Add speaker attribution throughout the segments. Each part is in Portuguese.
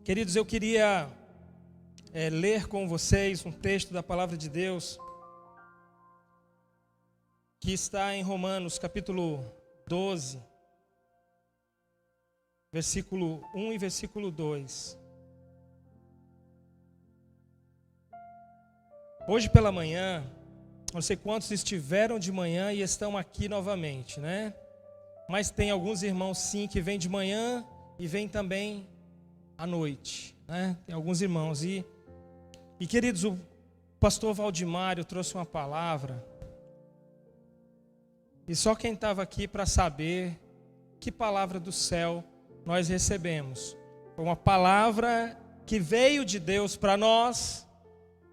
Speaker 1: Queridos, eu queria ler com vocês um texto da Palavra de Deus que está em Romanos capítulo 12, versículo 1 e versículo 2. Hoje pela manhã, não sei quantos estiveram de manhã e estão aqui novamente, né? Mas tem alguns irmãos sim que vêm de manhã e vêm também à noite, né? Tem alguns irmãos e queridos, o pastor Valdimário trouxe uma palavra e só quem estava aqui para saber que palavra do céu nós recebemos. Foi uma palavra que veio de Deus para nós,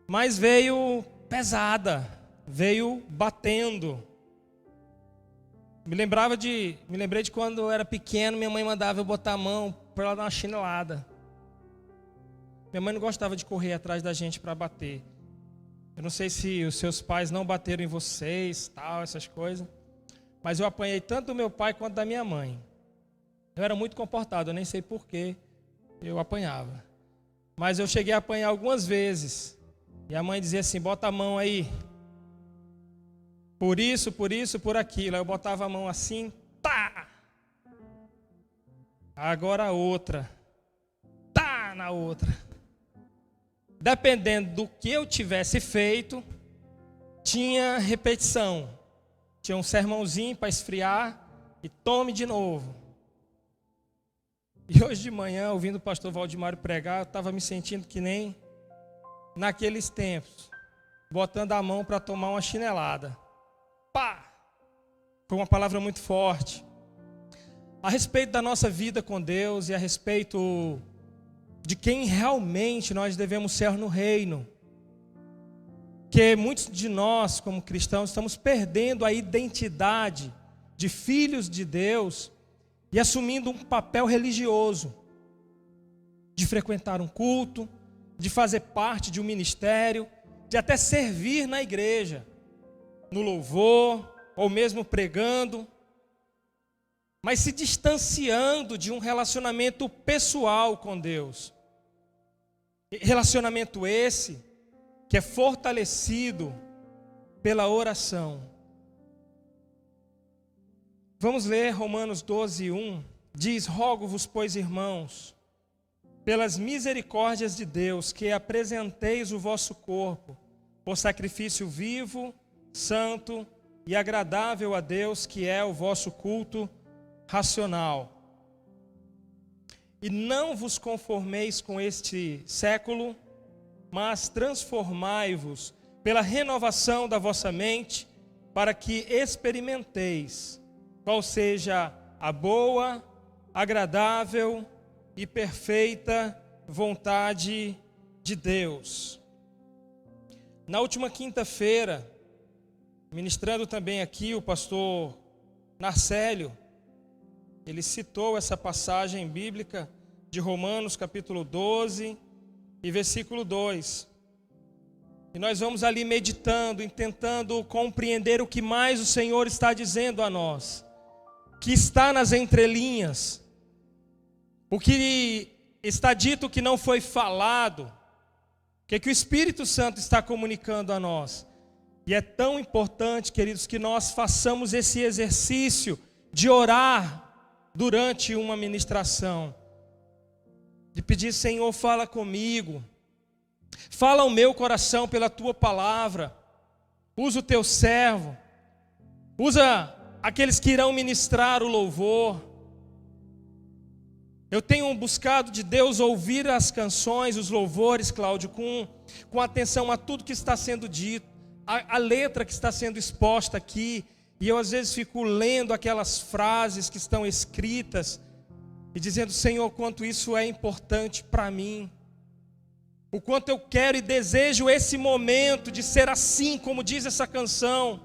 Speaker 1: mas veio pesada, veio batendo. Me lembrei de quando eu era pequeno, minha mãe mandava eu botar a mão para ela dar uma chinelada. Minha mãe não gostava de correr atrás da gente para bater. Eu não sei se os seus pais não bateram em vocês, tal, essas coisas. Mas eu apanhei tanto do meu pai quanto da minha mãe. Eu era muito comportado, eu nem sei por que eu apanhava. Mas eu cheguei a apanhar algumas vezes. E a mãe dizia assim, bota a mão aí. Por isso, por aquilo. Aí eu botava a mão assim, tá! Agora a outra. Tá na outra. Dependendo do que eu tivesse feito, tinha repetição. Tinha um sermãozinho para esfriar e tome de novo. E hoje de manhã, ouvindo o pastor Valdimário pregar, eu estava me sentindo que nem naqueles tempos, botando a mão para tomar uma chinelada. Pá! Foi uma palavra muito forte. A respeito da nossa vida com Deus e a respeito de quem realmente nós devemos ser no reino. Que muitos de nós, como cristãos, estamos perdendo a identidade de filhos de Deus e assumindo um papel religioso, de frequentar um culto, de fazer parte de um ministério, de até servir na igreja, no louvor, ou mesmo pregando, mas se distanciando de um relacionamento pessoal com Deus. Relacionamento esse que é fortalecido pela oração. Vamos ler Romanos 12, 1. Diz, rogo-vos, pois, irmãos, pelas misericórdias de Deus, que apresenteis o vosso corpo por sacrifício vivo, santo e agradável a Deus, que é o vosso culto racional. E não vos conformeis com este século, mas transformai-vos pela renovação da vossa mente, para que experimenteis qual seja a boa, agradável e perfeita vontade de Deus. Na última quinta-feira, ministrando também aqui o pastor Narcélio, ele citou essa passagem bíblica de Romanos capítulo 12 e versículo 2. E nós vamos ali meditando e tentando compreender o que mais o Senhor está dizendo a nós, que está nas entrelinhas, o que está dito que não foi falado, o que o Espírito Santo está comunicando a nós. E é tão importante, queridos, que nós façamos esse exercício de orar durante uma ministração, de pedir, Senhor, fala comigo, fala ao meu coração pela tua palavra, usa o teu servo, usa aqueles que irão ministrar o louvor. Eu tenho buscado de Deus ouvir as canções, os louvores, Cláudio, com atenção a tudo que está sendo dito, a letra que está sendo exposta aqui, e eu às vezes fico lendo aquelas frases que estão escritas e dizendo, Senhor, quanto isso é importante para mim, o quanto eu quero e desejo esse momento de ser assim, como diz essa canção,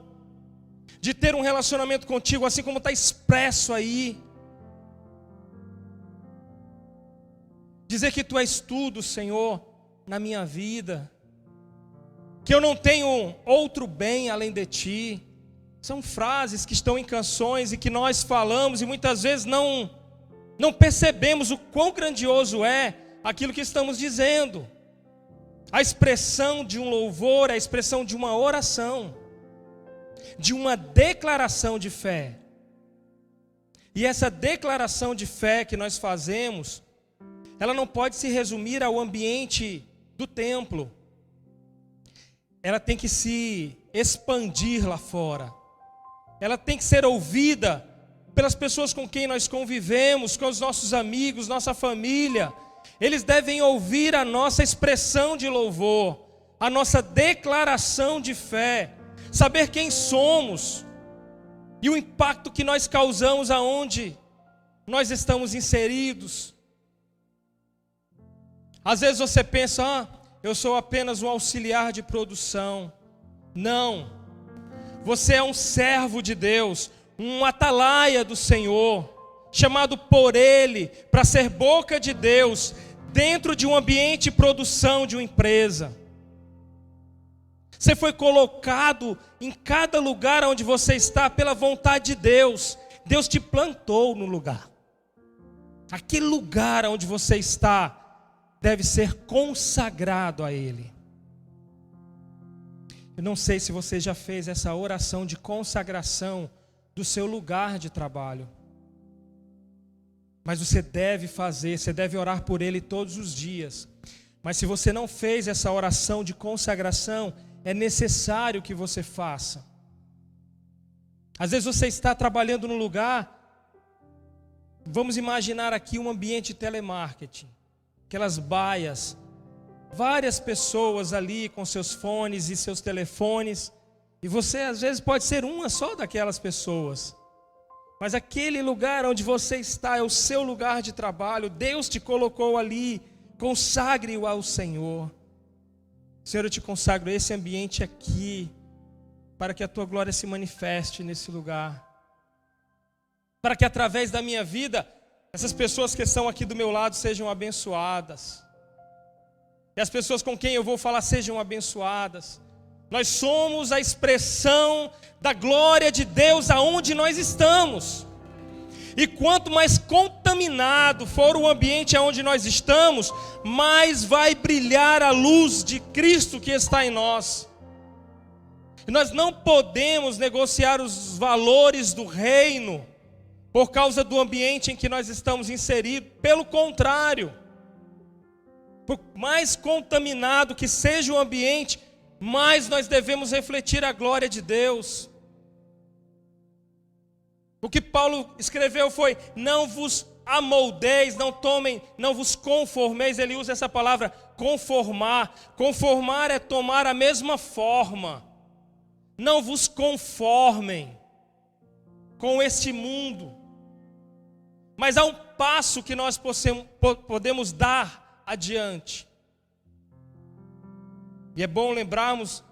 Speaker 1: de ter um relacionamento contigo, assim como está expresso aí, dizer que tu és tudo, Senhor, na minha vida, que eu não tenho outro bem além de ti. São frases que estão em canções e que nós falamos e muitas vezes não percebemos o quão grandioso é aquilo que estamos dizendo. A expressão de um louvor é a expressão de uma oração, de uma declaração de fé. E essa declaração de fé que nós fazemos, ela não pode se resumir ao ambiente do templo. Ela tem que se expandir lá fora. Ela tem que ser ouvida pelas pessoas com quem nós convivemos, com os nossos amigos, nossa família. Eles devem ouvir a nossa expressão de louvor, a nossa declaração de fé, saber quem somos e o impacto que nós causamos aonde nós estamos inseridos. Às vezes você pensa, eu sou apenas um auxiliar de produção. Não, você é um servo de Deus, um atalaia do Senhor, chamado por Ele para ser boca de Deus dentro de um ambiente de produção de uma empresa. Você foi colocado em cada lugar onde você está pela vontade de Deus. Deus te plantou no lugar. Aquele lugar onde você está deve ser consagrado a Ele. Eu não sei se você já fez essa oração de consagração do seu lugar de trabalho. Mas você deve fazer, você deve orar por ele todos os dias. Mas se você não fez essa oração de consagração, é necessário que você faça. Às vezes você está trabalhando num lugar, vamos imaginar aqui um ambiente de telemarketing, aquelas baias, várias pessoas ali com seus fones e seus telefones, e você às vezes pode ser uma só daquelas pessoas. Mas aquele lugar onde você está é o seu lugar de trabalho. Deus te colocou ali. Consagre-o ao Senhor. Senhor, eu te consagro esse ambiente aqui, para que a tua glória se manifeste nesse lugar. Para que através da minha vida, essas pessoas que estão aqui do meu lado sejam abençoadas. E as pessoas com quem eu vou falar sejam abençoadas. Nós somos a expressão da glória de Deus aonde nós estamos. E quanto mais contaminado for o ambiente aonde nós estamos, mais vai brilhar a luz de Cristo que está em nós. E nós não podemos negociar os valores do reino por causa do ambiente em que nós estamos inseridos. Pelo contrário, por mais contaminado que seja o ambiente, mais nós devemos refletir a glória de Deus. O que Paulo escreveu foi: não vos amoldeis, não vos conformeis. Ele usa essa palavra conformar. Conformar é tomar a mesma forma. Não vos conformem com este mundo. Mas há um passo que nós podemos dar adiante. E é bom lembrarmos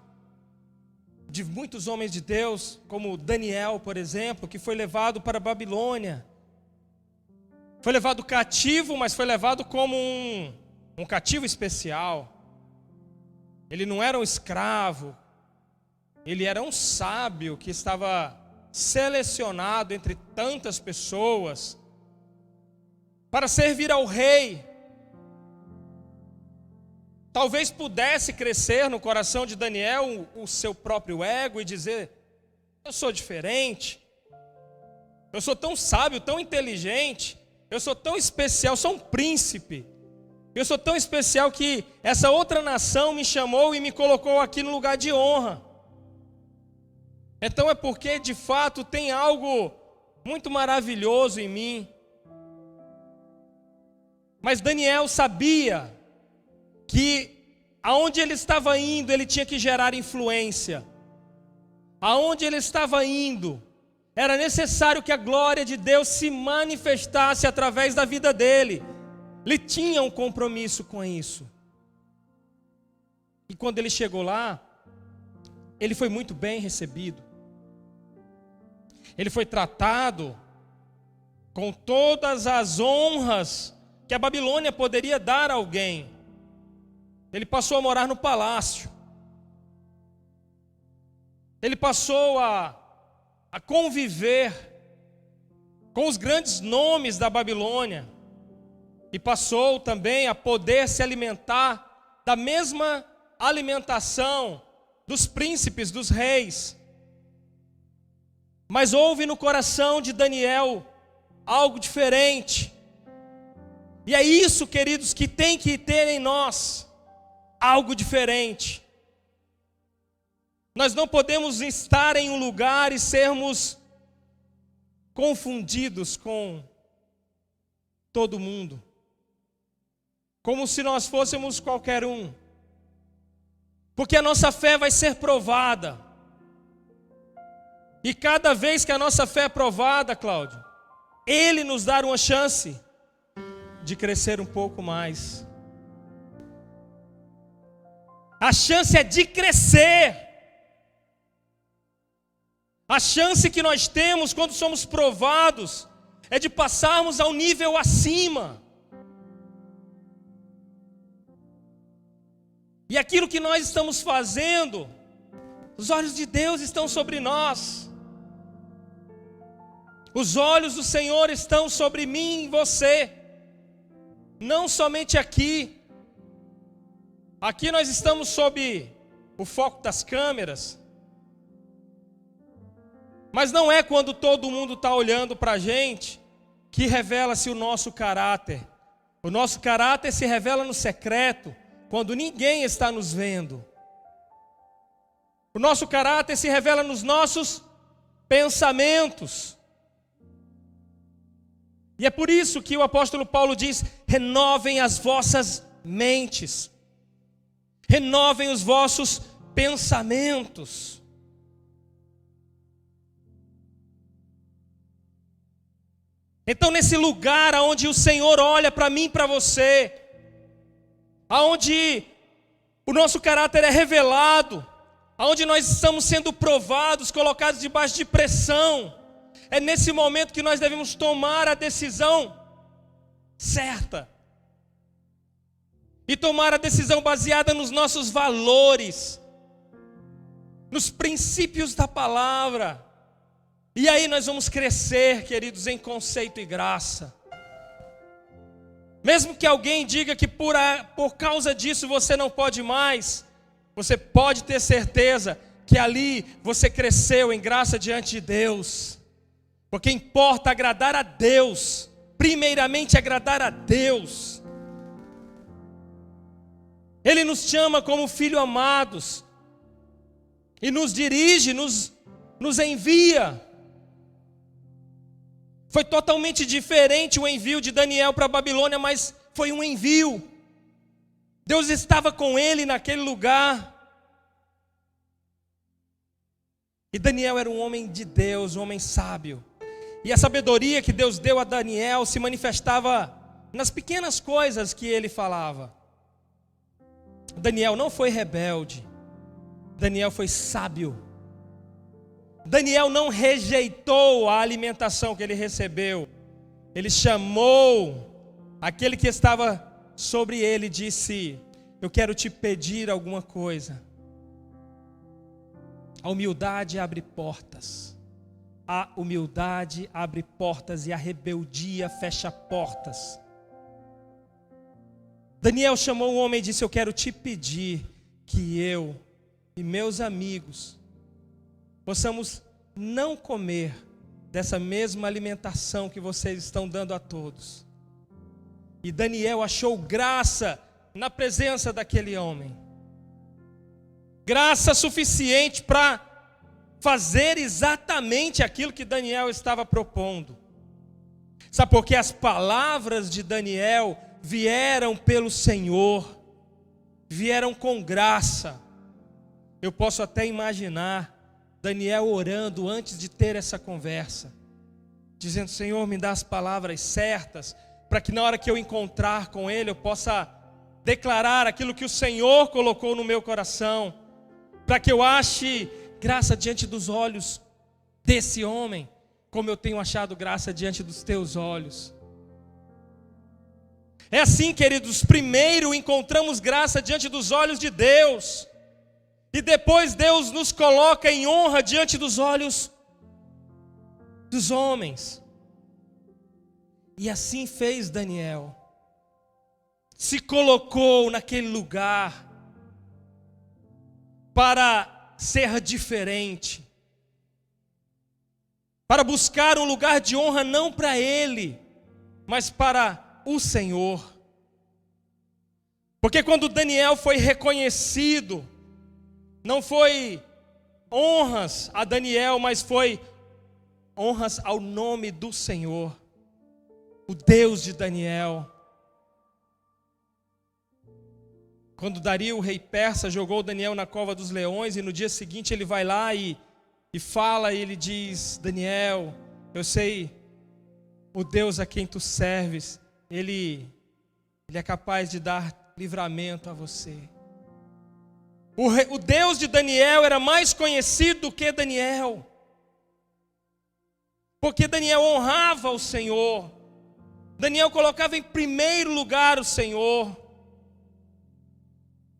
Speaker 1: de muitos homens de Deus, como Daniel, por exemplo, que foi levado para a Babilônia. Foi levado cativo, mas foi levado como um cativo especial. Ele não era um escravo, ele era um sábio que estava selecionado entre tantas pessoas para servir ao rei. Talvez pudesse crescer no coração de Daniel o seu próprio ego e dizer: eu sou diferente, eu sou tão sábio, tão inteligente, eu sou tão especial, eu sou um príncipe, eu sou tão especial que essa outra nação me chamou e me colocou aqui no lugar de honra. Então é porque de fato tem algo muito maravilhoso em mim. Mas Daniel sabia que aonde ele estava indo, ele tinha que gerar influência. Aonde ele estava indo, era necessário que a glória de Deus se manifestasse através da vida dele. Ele tinha um compromisso com isso. E quando ele chegou lá, ele foi muito bem recebido. Ele foi tratado com todas as honras que a Babilônia poderia dar a alguém. Ele passou a morar no palácio. Ele passou a conviver com os grandes nomes da Babilônia. e passou também a poder se alimentar da mesma alimentação dos príncipes, dos reis. Mas houve no coração de Daniel algo diferente. E é isso, queridos, que tem que ter em nós, algo diferente. Nós não podemos estar em um lugar e sermos confundidos com todo mundo, como se nós fôssemos qualquer um, porque a nossa fé vai ser provada, e cada vez que a nossa fé é provada, Cláudio, Ele nos dá uma chance de crescer um pouco mais. A chance é de crescer. A chance que nós temos quando somos provados é de passarmos ao nível acima. E aquilo que nós estamos fazendo, os olhos de Deus estão sobre nós. Os olhos do Senhor estão sobre mim e você. Não somente aqui. Aqui nós estamos sob o foco das câmeras. Mas não é quando todo mundo está olhando para a gente que revela-se o nosso caráter. O nosso caráter se revela no secreto, quando ninguém está nos vendo. O nosso caráter se revela nos nossos pensamentos. E é por isso que o apóstolo Paulo diz: renovem as vossas mentes, renovem os vossos pensamentos. Então, nesse lugar onde o Senhor olha para mim e para você, aonde o nosso caráter é revelado, aonde nós estamos sendo provados, colocados debaixo de pressão, é nesse momento que nós devemos tomar a decisão certa. E tomar a decisão baseada nos nossos valores, nos princípios da palavra. E aí nós vamos crescer, queridos, em conceito e graça. Mesmo que alguém diga que por causa disso você não pode mais, você pode ter certeza que ali você cresceu em graça diante de Deus. Porque importa agradar a Deus, primeiramente agradar a Deus. Ele nos chama como filhos amados, e nos dirige, nos envia. Foi totalmente diferente o envio de Daniel para a Babilônia, mas foi um envio. Deus estava com ele naquele lugar. E Daniel era um homem de Deus, um homem sábio. E a sabedoria que Deus deu a Daniel se manifestava nas pequenas coisas que ele falava. Daniel não foi rebelde. Daniel foi sábio. Daniel não rejeitou a alimentação que ele recebeu. Ele chamou aquele que estava sobre ele e disse: eu quero te pedir alguma coisa. A humildade abre portas. A humildade abre portas e a rebeldia fecha portas. Daniel chamou o homem e disse: eu quero te pedir que eu e meus amigos possamos não comer dessa mesma alimentação que vocês estão dando a todos. E Daniel achou graça na presença daquele homem. Graça suficiente para fazer exatamente aquilo que Daniel estava propondo. Sabe por quê? As palavras de Daniel vieram pelo Senhor, vieram com graça. Eu posso até imaginar Daniel orando antes de ter essa conversa, dizendo: Senhor, me dá as palavras certas, para que na hora que eu encontrar com ele, eu possa declarar aquilo que o Senhor colocou no meu coração, para que eu ache graça diante dos olhos desse homem, como eu tenho achado graça diante dos teus olhos. É assim, queridos, primeiro encontramos graça diante dos olhos de Deus, e depois Deus nos coloca em honra diante dos olhos dos homens. E assim fez Daniel. se colocou naquele lugar para ser diferente, para buscar um lugar de honra não para ele, mas para o Senhor. Porque quando Daniel foi reconhecido, não foi honras a Daniel, mas foi honras ao nome do Senhor, o Deus de Daniel. Quando Dario, o rei persa, jogou Daniel na cova dos leões, e no dia seguinte ele vai lá e fala, e ele diz: Daniel, eu sei o Deus a quem tu serves, ele é capaz de dar livramento a você. O Deus de Daniel era mais conhecido do que Daniel, porque Daniel honrava o Senhor. Daniel colocava em primeiro lugar o Senhor.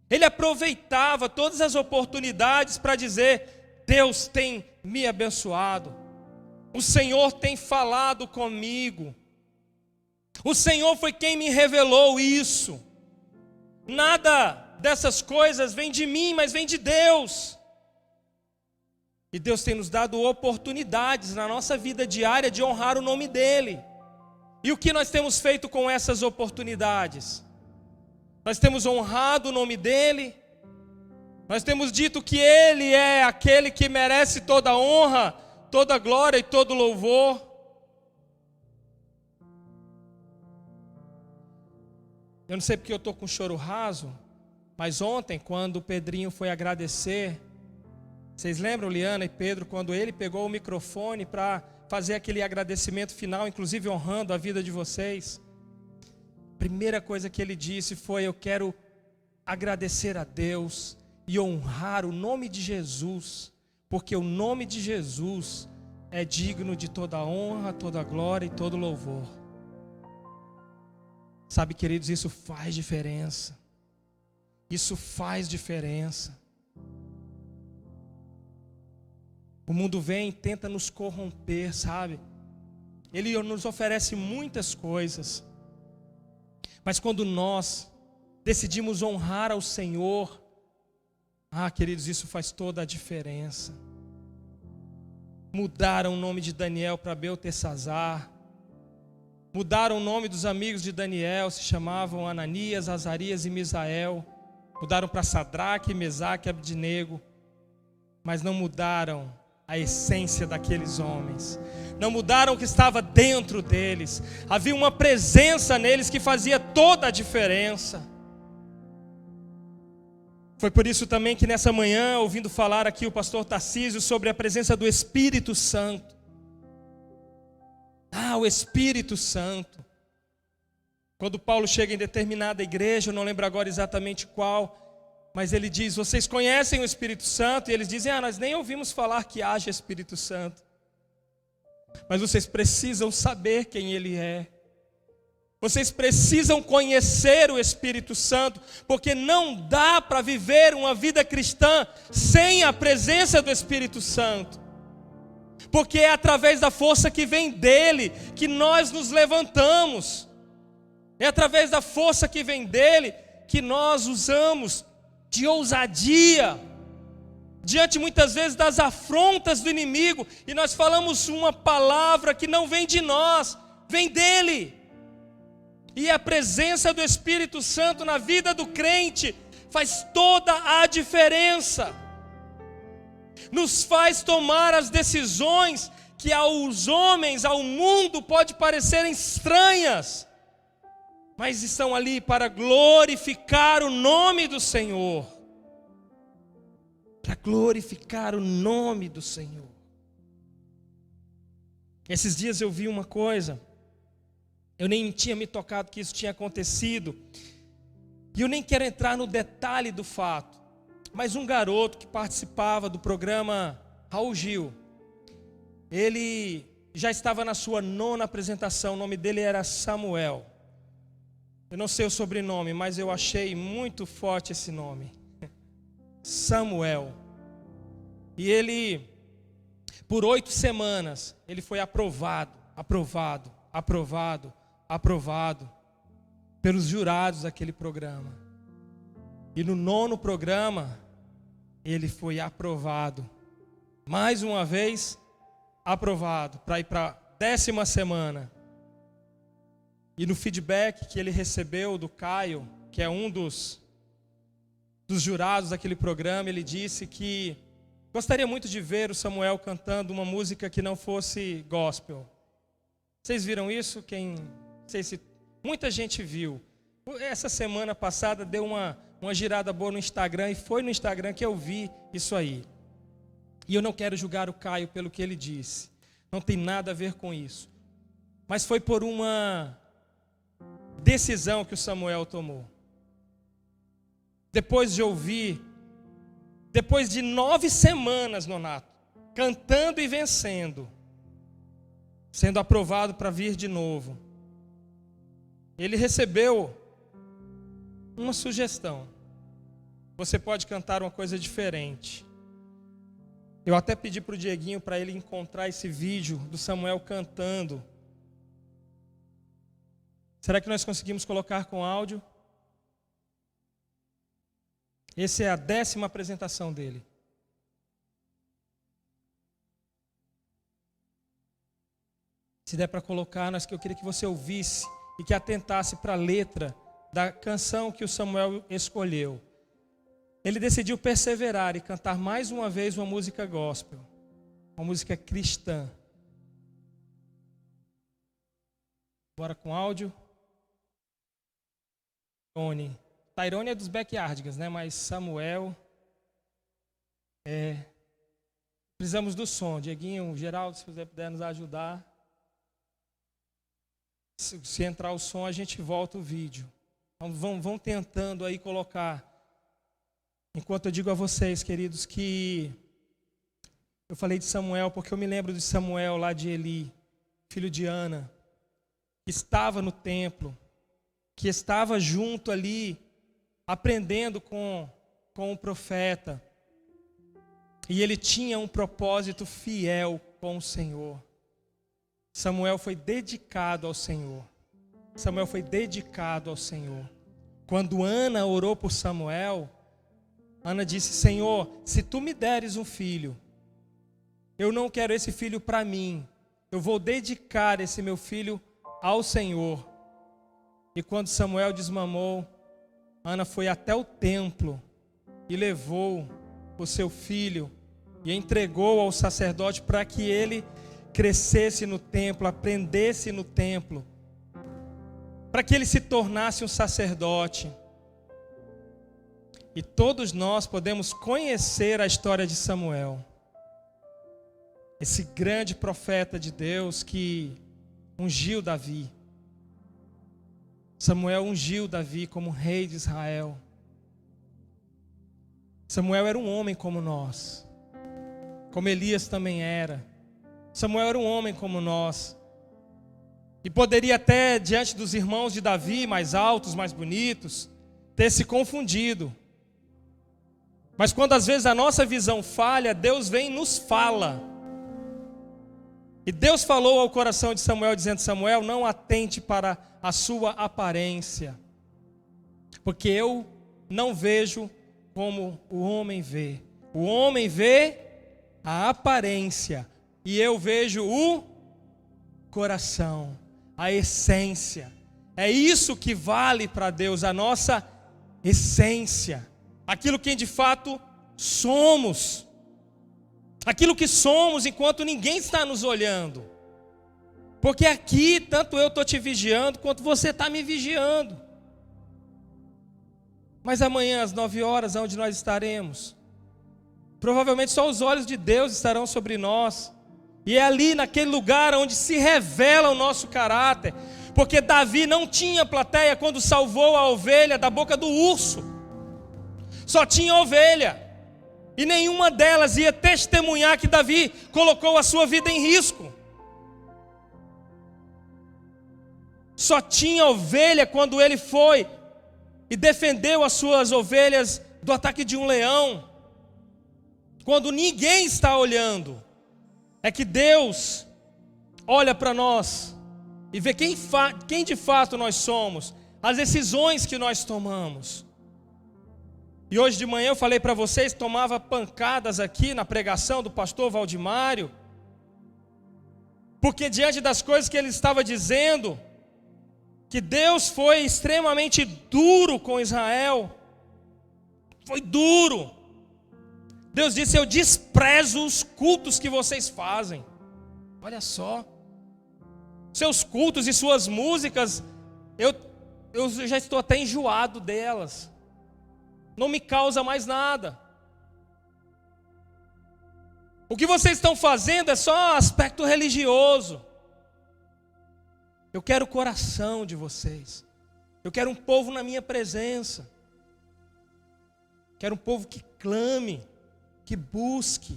Speaker 1: Ele aproveitava todas as oportunidades para dizer: Deus tem me abençoado, o Senhor tem falado comigo, o Senhor foi quem me revelou isso. Nada dessas coisas vem de mim, mas vem de Deus. E Deus tem nos dado oportunidades na nossa vida diária de honrar o nome dEle. E o que nós temos feito com essas oportunidades? Nós temos honrado o nome dEle, nós temos dito que Ele é aquele que merece toda honra, toda glória e todo louvor. Eu não sei porque eu estou com choro raso, mas ontem, quando o Pedrinho foi agradecer, vocês lembram, Liana e Pedro, quando ele pegou o microfone para fazer aquele agradecimento final, inclusive honrando a vida de vocês? A primeira coisa que ele disse foi: eu quero agradecer a Deus e honrar o nome de Jesus, porque o nome de Jesus é digno de toda honra, toda glória e todo louvor. Sabe, queridos, isso faz diferença. Isso faz diferença. O mundo vem e tenta nos corromper, sabe? Ele nos oferece muitas coisas. Mas quando nós decidimos honrar ao Senhor, queridos, isso faz toda a diferença. Mudaram o nome de Daniel para Beltesazar. Mudaram o nome dos amigos de Daniel, se chamavam Ananias, Azarias e Misael. Mudaram para Sadraque, Mesaque e Abdinego. Mas não mudaram a essência daqueles homens. Não mudaram o que estava dentro deles. Havia uma presença neles que fazia toda a diferença. Foi por isso também que nessa manhã, ouvindo falar aqui o pastor Tarcísio sobre a presença do Espírito Santo. O Espírito Santo. Quando Paulo chega em determinada igreja, eu não lembro agora exatamente qual, mas ele diz: vocês conhecem o Espírito Santo? E eles dizem: nós nem ouvimos falar que haja Espírito Santo. Mas vocês precisam saber quem Ele é. Vocês precisam conhecer o Espírito Santo, porque não dá para viver uma vida cristã sem a presença do Espírito Santo. Porque é através da força que vem dele que nós nos levantamos. É através da força que vem dele que nós usamos de ousadia diante muitas vezes das afrontas do inimigo, e nós falamos uma palavra que não vem de nós, vem dele. E a presença do Espírito Santo na vida do crente faz toda a diferença. Nos faz tomar as decisões que aos homens, ao mundo, pode parecerem estranhas, mas estão ali para glorificar o nome do Senhor. Para glorificar o nome do Senhor. Esses dias eu vi uma coisa, eu nem tinha me tocado que isso tinha acontecido, e eu nem quero entrar no detalhe do fato, mas um garoto que participava do programa Raul Gil, ele já estava na sua 9ª apresentação, o nome dele era Samuel. Eu não sei o sobrenome, mas eu achei muito forte esse nome. Samuel. E ele, por 8 semanas, ele foi aprovado. pelos jurados daquele programa. E no 9º programa, ele foi aprovado. Mais uma vez, aprovado para ir para a 10ª semana. E no feedback que ele recebeu do Caio, que é um dos jurados daquele programa, ele disse que gostaria muito de ver o Samuel cantando uma música que não fosse gospel. Vocês viram isso? Não sei se muita gente viu. Essa semana passada deu uma girada boa no Instagram, e foi no Instagram que eu vi isso aí. E eu não quero julgar o Caio pelo que ele disse. Não tem nada a ver com isso. Mas foi por uma decisão que o Samuel tomou. Depois de ouvir, depois de 9 semanas, Nonato, cantando e vencendo, sendo aprovado para vir de novo, ele recebeu uma sugestão. Você pode cantar uma coisa diferente. Eu até pedi para o Dieguinho para ele encontrar esse vídeo do Samuel cantando. Será que nós conseguimos colocar com áudio? Essa é a 10ª apresentação dele. Se der para colocar, eu queria que você ouvisse e que atentasse para a letra da canção que o Samuel escolheu. Ele decidiu perseverar e cantar mais uma vez uma música gospel, uma música cristã. Bora com áudio. Tyrone é dos Backyardigans, né? Mas Samuel precisamos do som. Dieguinho, Geraldo, se você puder nos ajudar. Se entrar o som, a gente volta o vídeo. Então, vão tentando aí colocar. Enquanto eu digo a vocês, queridos, que eu falei de Samuel porque eu me lembro de Samuel lá de Eli, filho de Ana, que estava no templo, que estava junto ali, aprendendo com o profeta. E ele tinha um propósito fiel com o Senhor. Samuel foi dedicado ao Senhor. Samuel foi dedicado ao Senhor. Quando Ana orou por Samuel, Ana disse: Senhor, se tu me deres um filho, eu não quero esse filho para mim. Eu vou dedicar esse meu filho ao Senhor. E quando Samuel desmamou, Ana foi até o templo e levou o seu filho e entregou ao sacerdote para que ele crescesse no templo, aprendesse no templo, para que ele se tornasse um sacerdote. E todos nós podemos conhecer a história de Samuel, esse grande profeta de Deus que ungiu Davi. Samuel ungiu Davi como rei de Israel. Samuel era um homem como nós, como Elias também era. Samuel era um homem como nós. E poderia até, diante dos irmãos de Davi, mais altos, mais bonitos, ter se confundido. Mas quando às vezes a nossa visão falha, Deus vem e nos fala. E Deus falou ao coração de Samuel, dizendo: Samuel, não atente para a sua aparência, porque eu não vejo como o homem vê. O homem vê a aparência, e eu vejo o coração, a essência. É isso que vale para Deus, a nossa essência, aquilo que de fato somos, aquilo que somos enquanto ninguém está nos olhando. Porque aqui, tanto eu estou te vigiando, quanto você está me vigiando. Mas amanhã, às 9 horas, onde nós estaremos? Provavelmente só os olhos de Deus estarão sobre nós. E é ali, naquele lugar, onde se revela o nosso caráter. Porque Davi não tinha plateia quando salvou a ovelha da boca do urso. Só tinha ovelha. E nenhuma delas ia testemunhar que Davi colocou a sua vida em risco. Só tinha ovelha quando ele foi e defendeu as suas ovelhas do ataque de um leão. Quando ninguém está olhando, é que Deus olha para nós e vê quem de fato nós somos. as decisões que nós tomamos. E hoje de manhã eu falei para vocês, tomava pancadas aqui na pregação do pastor Valdimário, porque diante das coisas que ele estava dizendo, que Deus foi extremamente duro com Israel, foi duro. Deus disse: eu desprezo os cultos que vocês fazem. Olha só, seus cultos e suas músicas, eu já estou até enjoado delas, não me causa mais nada. O que vocês estão fazendo é só aspecto religioso. Eu quero o coração de vocês. Eu quero um povo na minha presença. Quero um povo que clame, que busque.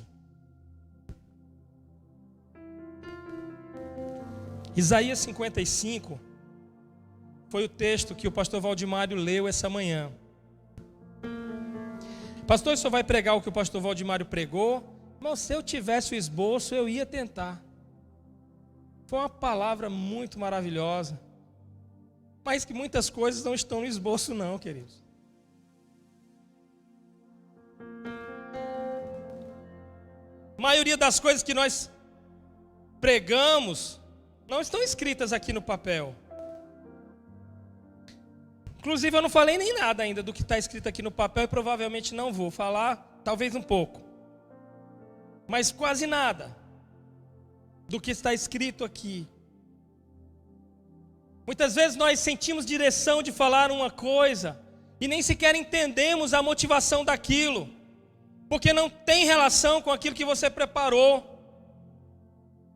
Speaker 1: Isaías 55 foi o texto que o pastor Valdimário leu essa manhã. Pastor, só vai pregar o que o pastor Valdimário pregou? Mas se eu tivesse o esboço, eu ia tentar. Foi uma palavra muito maravilhosa, mas que muitas coisas não estão no esboço não, queridos. A maioria das coisas que nós pregamos não estão escritas aqui no papel. Inclusive eu não falei nem nada ainda do que está escrito aqui no papel e provavelmente não vou falar, talvez um pouco, mas quase nada do que está escrito aqui. Muitas vezes nós sentimos direção de falar uma coisa e nem sequer entendemos a motivação daquilo, porque não tem relação com aquilo que você preparou.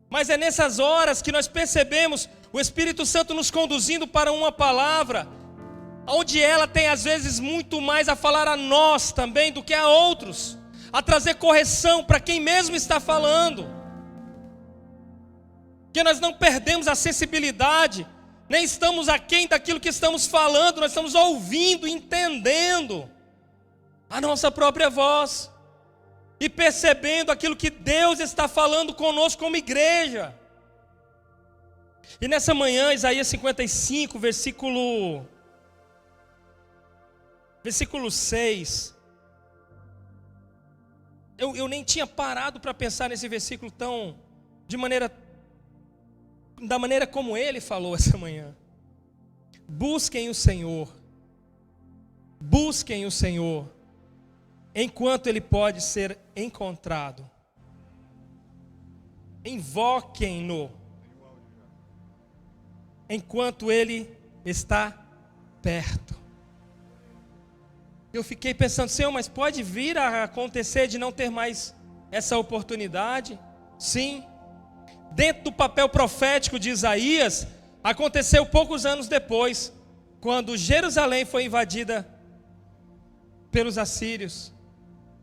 Speaker 1: Mas é nessas horas que nós percebemos o Espírito Santo nos conduzindo para uma palavra, onde ela tem às vezes muito mais a falar a nós também do que a outros, a trazer correção para quem mesmo está falando. Porque nós não perdemos a sensibilidade, nem estamos aquém daquilo que estamos falando, nós estamos ouvindo, entendendo a nossa própria voz e percebendo aquilo que Deus está falando conosco como igreja. E nessa manhã, Isaías 55, versículo 6, eu nem tinha parado para pensar nesse versículo da maneira como ele falou essa manhã. Busquem o Senhor, enquanto ele pode ser encontrado. Invoquem-no, enquanto ele está perto. Eu fiquei pensando: Senhor, mas pode vir a acontecer de não ter mais essa oportunidade? Sim. Dentro do papel profético de Isaías, aconteceu poucos anos depois, quando Jerusalém foi invadida pelos assírios,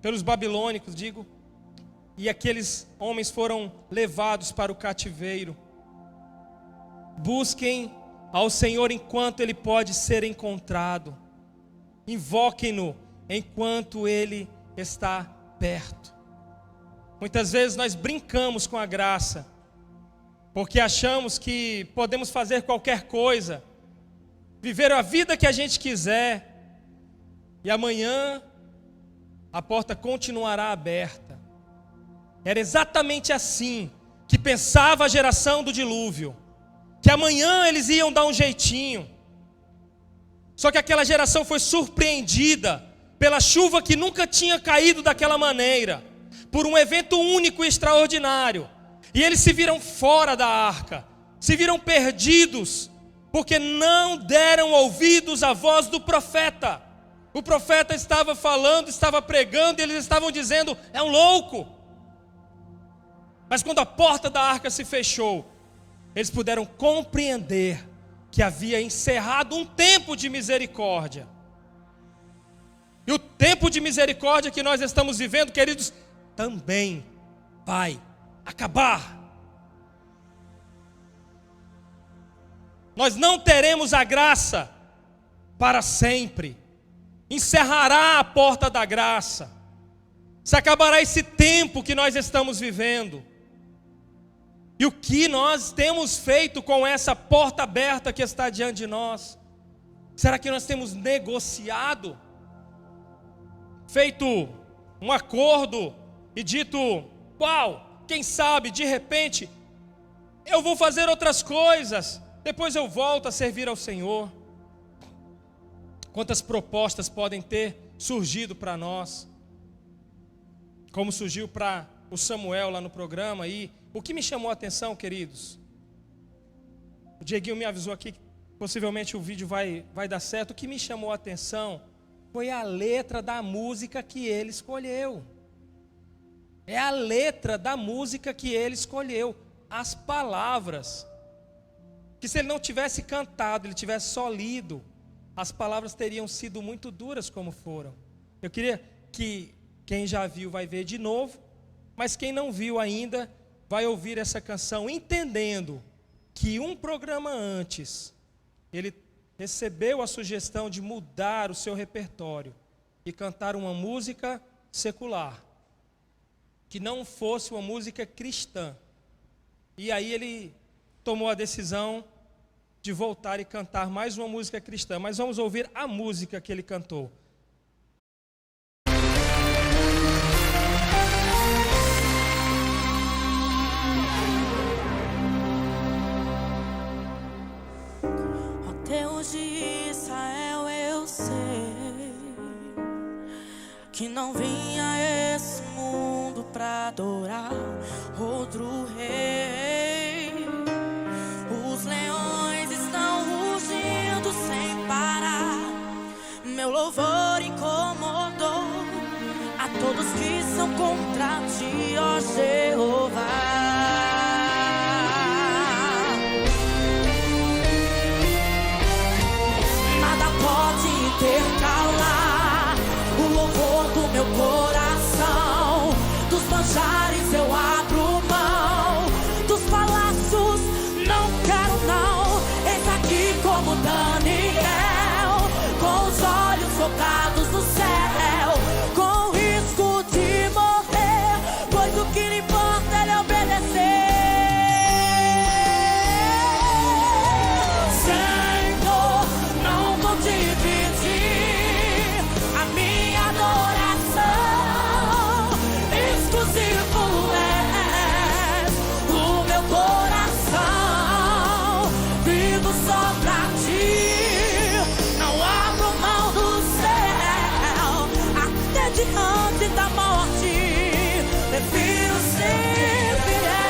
Speaker 1: pelos babilônicos, e aqueles homens foram levados para o cativeiro. Busquem ao Senhor enquanto ele pode ser encontrado. Invoquem-no enquanto ele está perto. Muitas vezes nós brincamos com a graça, porque achamos que podemos fazer qualquer coisa, viver a vida que a gente quiser, e amanhã a porta continuará aberta. Era exatamente assim que pensava a geração do dilúvio, que amanhã eles iam dar um jeitinho. Só que aquela geração foi surpreendida pela chuva que nunca tinha caído daquela maneira, por um evento único e extraordinário. E eles se viram fora da arca, se viram perdidos, porque não deram ouvidos à voz do profeta. O profeta estava falando, estava pregando, e eles estavam dizendo: é um louco. Mas quando a porta da arca se fechou, eles puderam compreender que havia encerrado um tempo de misericórdia. E o tempo de misericórdia que nós estamos vivendo, queridos, também vai acabar. Nós não teremos a graça para sempre. Encerrará a porta da graça. Se acabará esse tempo que nós estamos vivendo. E o que nós temos feito com essa porta aberta que está diante de nós? Será que nós temos negociado, feito um acordo e dito: uau, quem sabe de repente eu vou fazer outras coisas, depois eu volto a servir ao Senhor? Quantas propostas podem ter surgido para nós, como surgiu para o Samuel lá no programa. E o que me chamou a atenção, queridos, o Dieguinho me avisou aqui que possivelmente o vídeo vai dar certo. O que me chamou a atenção foi a letra da música que ele escolheu. É a letra da música que ele escolheu, as palavras, que se ele não tivesse cantado, ele tivesse só lido, as palavras teriam sido muito duras como foram. Eu queria que quem já viu vai ver de novo, mas quem não viu ainda vai ouvir essa canção entendendo que um programa antes ele recebeu a sugestão de mudar o seu repertório e cantar uma música secular, que não fosse uma música cristã. E aí ele tomou a decisão de voltar e cantar mais uma música cristã. Mas vamos ouvir a música que ele cantou.
Speaker 2: Ó Deus de Israel, eu sei que não vim a esse mundo pra adorar outro rei. Os leões estão rugindo sem parar, meu louvor incomodou a todos que são contra ti, ó Jeová. Nada pode intercalar o louvor do meu coração. Dos manjares eu abro mão, dos palácios não quero não. Eis aqui como Daniel, com os olhos focados no céu, com o risco de morrer, pois o que lhe importa é lhe obedecer. Senhor, não vou dividir a minha adoração, exclusivo és o meu coração, vivo só pra ti, não abro mão do céu, até diante da morte, prefiro ser fiel.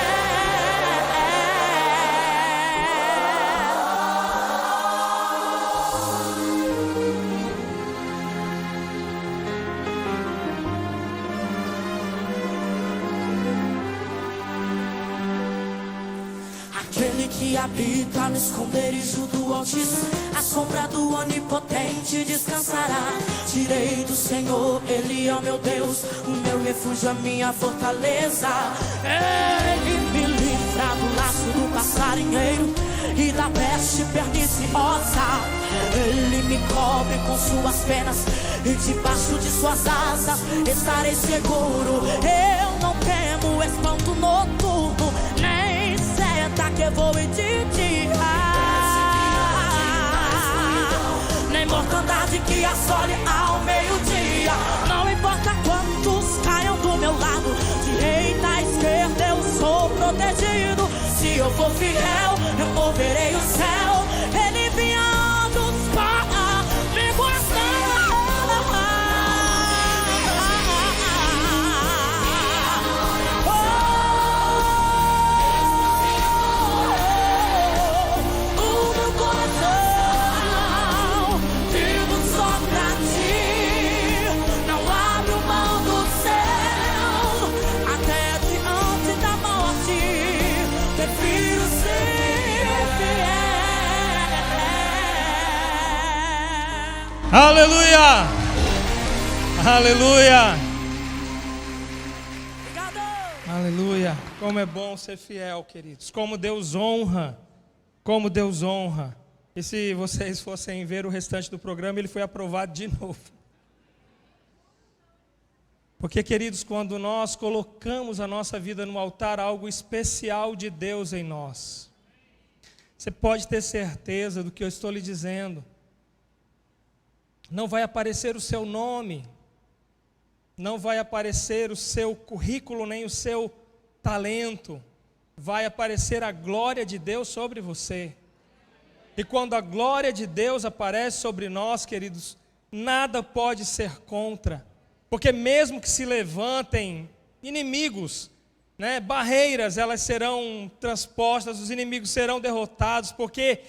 Speaker 2: Aquele que habita no esconderijo do Altíssimo, a sombra do Onipotente descansará. Direi do Senhor, Ele é o meu Deus, o meu refúgio, a minha fortaleza. Ele me livra do laço do passarinheiro e da peste perniciosa. Ele me cobre com suas penas e debaixo de suas asas estarei seguro. Eu não temo espanto noturno, nem seta que voe de dia, nem mortandade que assole ao meio-dia. Não importa quantos caiam do meu lado, direita, esquerda, eu sou protegido. Se eu for fiel, eu moverei o céu. Ele enviando os para me guardar. O meu coração vivo só pra ti, não abro mão do céu, até diante da morte, prefiro ser fiel.
Speaker 1: Aleluia! Aleluia!
Speaker 2: Obrigado.
Speaker 1: Aleluia! Como é bom ser fiel, queridos. Como Deus honra. Como Deus honra. E se vocês fossem ver o restante do programa, ele foi aprovado de novo. Porque, queridos, quando nós colocamos a nossa vida no altar, há algo especial de Deus em nós. Você pode ter certeza do que eu estou lhe dizendo. não vai aparecer o seu nome, não vai aparecer o seu currículo, nem o seu talento, vai aparecer a glória de Deus sobre você. E quando a glória de Deus aparece sobre nós, queridos, nada pode ser contra, porque mesmo que se levantem inimigos, barreiras, elas serão transpostas, os inimigos serão derrotados, porque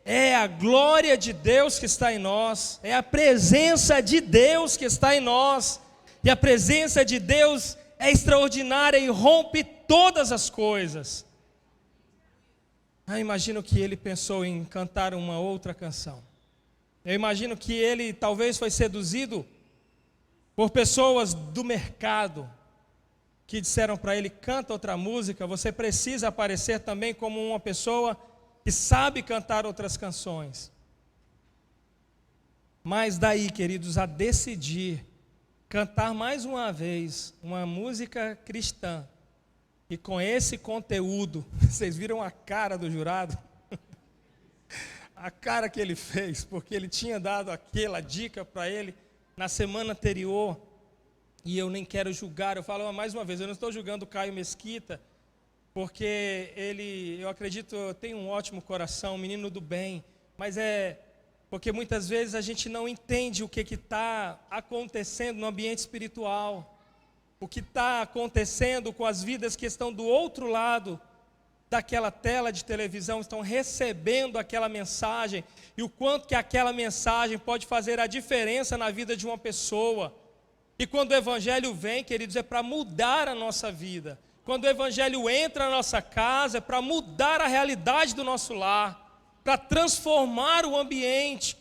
Speaker 1: é a glória de Deus que está em nós, é a presença de Deus que está em nós, e a presença de Deus é extraordinária e rompe todas as coisas. Eu imagino que ele pensou em cantar uma outra canção. Eu imagino que ele talvez foi seduzido por pessoas do mercado, que disseram para ele: canta outra música, você precisa aparecer também como uma pessoa que sabe cantar outras canções. Mas daí, queridos, a decidir cantar mais uma vez uma música cristã, e com esse conteúdo, vocês viram a cara do jurado? A cara que ele fez, porque ele tinha dado aquela dica para ele na semana anterior. E eu nem quero julgar, eu falo mais uma vez, eu não estou julgando o Caio Mesquita, porque ele, eu acredito, tem um ótimo coração, um menino do bem, mas é porque muitas vezes a gente não entende o que está acontecendo no ambiente espiritual, o que está acontecendo com as vidas que estão do outro lado daquela tela de televisão, estão recebendo aquela mensagem, e o quanto que aquela mensagem pode fazer a diferença na vida de uma pessoa. E quando o Evangelho vem, queridos, é para mudar a nossa vida. Quando o Evangelho entra na nossa casa, é para mudar a realidade do nosso lar, para transformar o ambiente,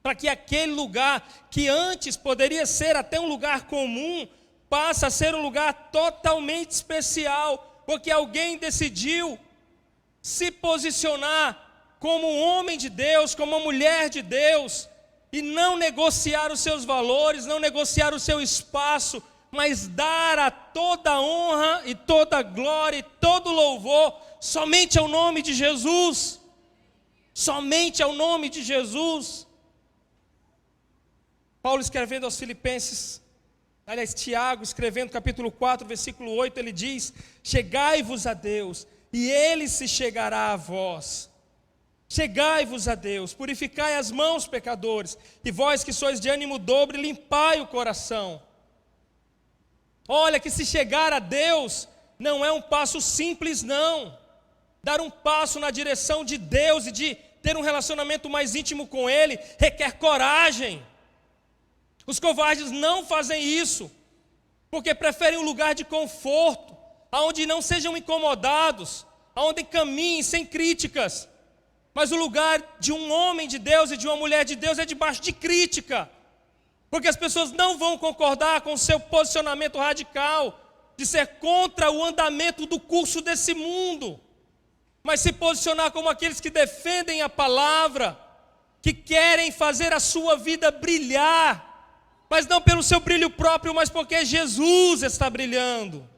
Speaker 1: para que aquele lugar que antes poderia ser até um lugar comum, passa a ser um lugar totalmente especial, porque alguém decidiu se posicionar como um homem de Deus, como uma mulher de Deus, e não negociar os seus valores, não negociar o seu espaço, mas dar a toda honra e toda glória e todo louvor somente ao nome de Jesus. Somente ao nome de Jesus. Paulo escrevendo aos Filipenses, aliás, Tiago escrevendo capítulo 4, versículo 8, ele diz: chegai-vos a Deus, e Ele se chegará a vós. Chegai-vos a Deus, purificai as mãos, pecadores, e vós que sois de ânimo dobre, limpai o coração. Olha que se chegar a Deus não é um passo simples, não. Dar um passo na direção de Deus e de ter um relacionamento mais íntimo com Ele requer coragem. Os covardes não fazem isso, porque preferem um lugar de conforto, onde não sejam incomodados, onde caminhem sem críticas. Mas o lugar de um homem de Deus e de uma mulher de Deus é debaixo de crítica, porque as pessoas não vão concordar com o seu posicionamento radical, de ser contra o andamento do curso desse mundo, mas se posicionar como aqueles que defendem a palavra, que querem fazer a sua vida brilhar, mas não pelo seu brilho próprio, mas porque Jesus está brilhando.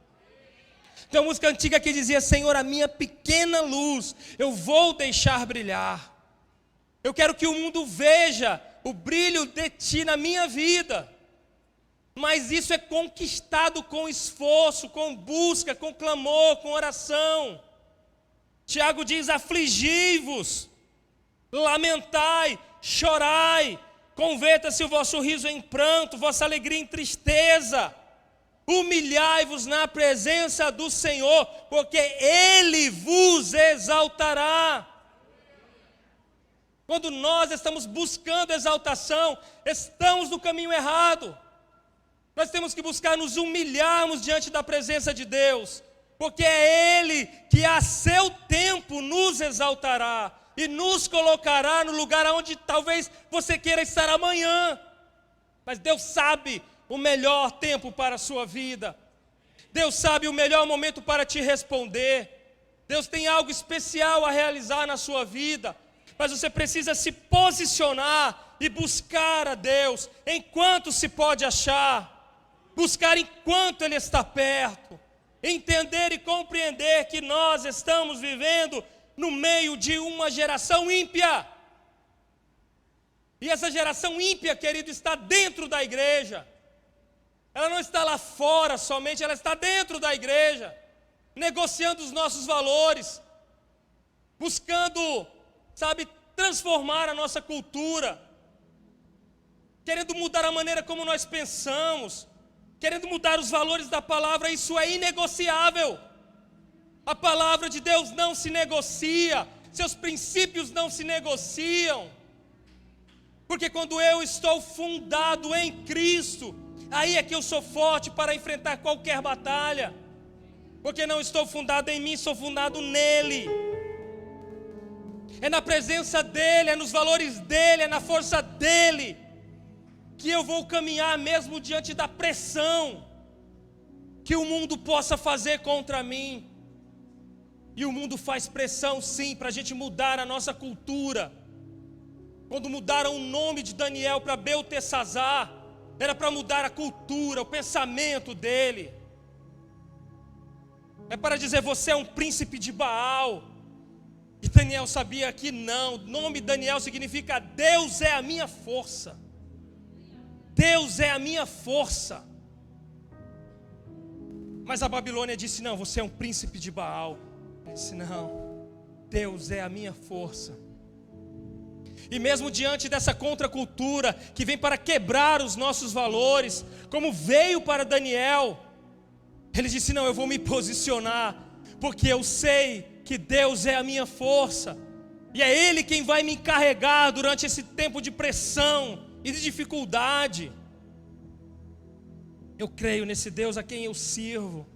Speaker 1: Tem uma música antiga que dizia: Senhor, a minha pequena luz eu vou deixar brilhar. Eu quero que o mundo veja o brilho de Ti na minha vida. Mas isso é conquistado com esforço, com busca, com clamor, com oração. Tiago diz: afligi-vos, lamentai, chorai, converta-se o vosso riso em pranto, vossa alegria em tristeza. Humilhai-vos na presença do Senhor, porque Ele vos exaltará. Quando nós estamos buscando exaltação, estamos no caminho errado. Nós temos que buscar nos humilharmos diante da presença de Deus, porque é Ele que a seu tempo nos exaltará e nos colocará no lugar onde talvez você queira estar amanhã. Mas Deus sabe o melhor tempo para a sua vida. Deus sabe o melhor momento para te responder. Deus tem algo especial a realizar na sua vida, mas você precisa se posicionar e buscar a Deus enquanto se pode achar. Buscar enquanto Ele está perto. Entender e compreender que nós estamos vivendo no meio de uma geração ímpia. E essa geração ímpia, querido, está dentro da igreja. Ela não está lá fora somente, ela está dentro da igreja, negociando os nossos valores, buscando, transformar a nossa cultura, querendo mudar a maneira como nós pensamos, querendo mudar os valores da palavra. Isso é inegociável. A palavra de Deus não se negocia, seus princípios não se negociam, porque quando eu estou fundado em Cristo, aí é que eu sou forte para enfrentar qualquer batalha, porque não estou fundado em mim, sou fundado nele. É na presença dele, é nos valores dele, é na força dele, que eu vou caminhar mesmo diante da pressão que o mundo possa fazer contra mim. E o mundo faz pressão sim, para a gente mudar a nossa cultura. Quando mudaram o nome de Daniel para Beltesazar, era para mudar a cultura, o pensamento dele. É para dizer, você é um príncipe de Baal. E Daniel sabia que não. O nome Daniel significa Deus é a minha força. Deus é a minha força. Mas a Babilônia disse, não, você é um príncipe de Baal. Ele disse, não, Deus é a minha força. E mesmo diante dessa contracultura que vem para quebrar os nossos valores, como veio para Daniel, ele disse, não, eu vou me posicionar, porque eu sei que Deus é a minha força, e é Ele quem vai me encarregar durante esse tempo de pressão e de dificuldade. Eu creio nesse Deus a quem eu sirvo.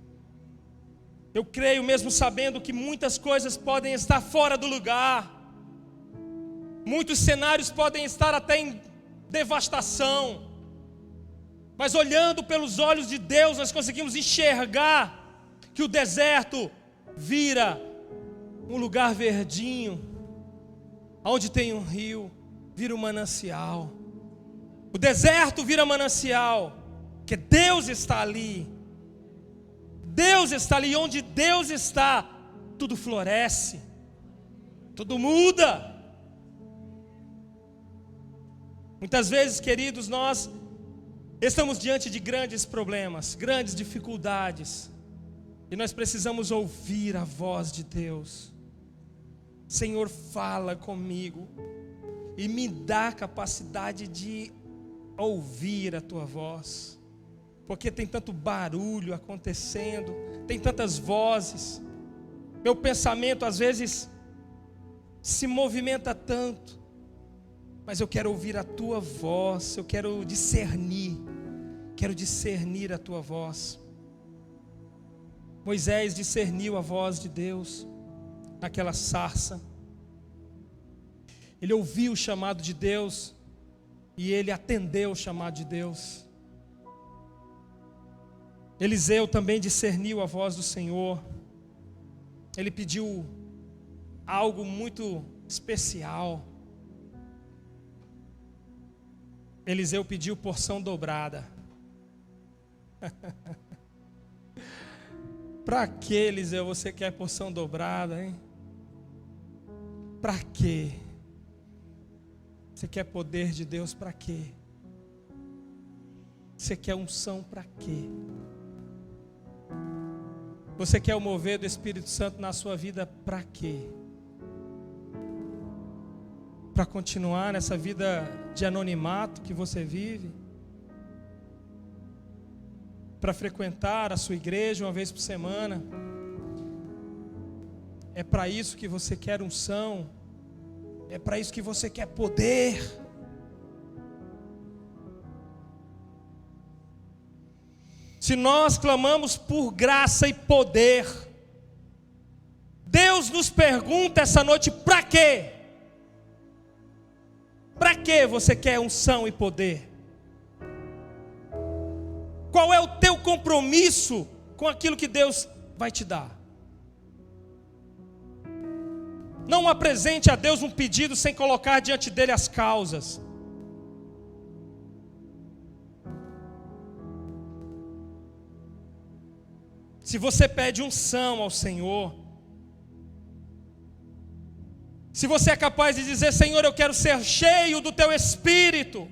Speaker 1: Eu creio mesmo sabendo que muitas coisas podem estar fora do lugar. Muitos cenários podem estar até em devastação. Mas olhando pelos olhos de Deus, nós conseguimos enxergar que o deserto vira um lugar verdinho, onde tem um rio, vira um manancial. O deserto vira manancial, porque Deus está ali. Deus está ali, onde Deus está, tudo floresce, tudo muda. Muitas vezes, queridos, nós estamos diante de grandes problemas, grandes dificuldades, e nós precisamos ouvir a voz de Deus. Senhor, fala comigo e me dá a capacidade de ouvir a tua voz, porque tem tanto barulho acontecendo, tem tantas vozes, meu pensamento às vezes se movimenta tanto, mas eu quero ouvir a tua voz, eu quero discernir a tua voz. Moisés discerniu a voz de Deus naquela sarça. Ele ouviu o chamado de Deus e ele atendeu o chamado de Deus. Eliseu também discerniu a voz do Senhor. Ele pediu algo muito especial. Eliseu pediu porção dobrada. Para que, Eliseu, você quer porção dobrada, hein? Para quê? Você quer poder de Deus para quê? Você quer unção para quê? Você quer o mover do Espírito Santo na sua vida para quê? Para continuar nessa vida de anonimato que você vive? Para frequentar a sua igreja uma vez por semana? É para isso que você quer unção? É para isso que você quer poder? Se nós clamamos por graça e poder, Deus nos pergunta essa noite: para quê? Para que você quer unção e poder? Qual é o teu compromisso com aquilo que Deus vai te dar? Não apresente a Deus um pedido sem colocar diante dele as causas. Se você pede unção ao Senhor, Se você é capaz de dizer: Senhor, eu quero ser cheio do Teu Espírito.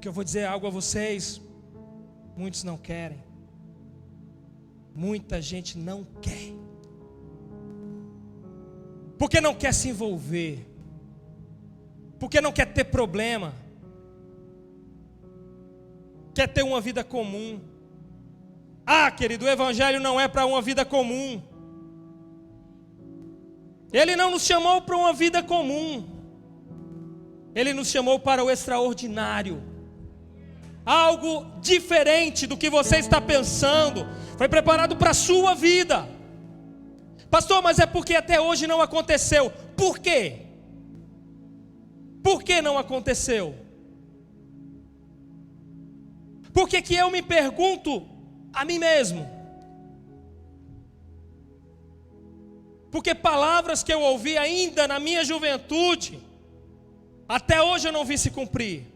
Speaker 1: Que eu vou dizer algo a vocês, muitos não querem. Muita gente não quer. Porque não quer se envolver. Porque não quer ter problema. Quer ter uma vida comum. Ah, querido, o Evangelho não é para uma vida comum. Ele não nos chamou para uma vida comum. Ele nos chamou para o extraordinário. Algo diferente do que você está pensando. Foi preparado para a sua vida. Pastor, mas é porque até hoje não aconteceu. Por quê? Por que não aconteceu? Por que que eu me pergunto a mim mesmo? Porque palavras que eu ouvi ainda na minha juventude, até hoje eu não vi se cumprir.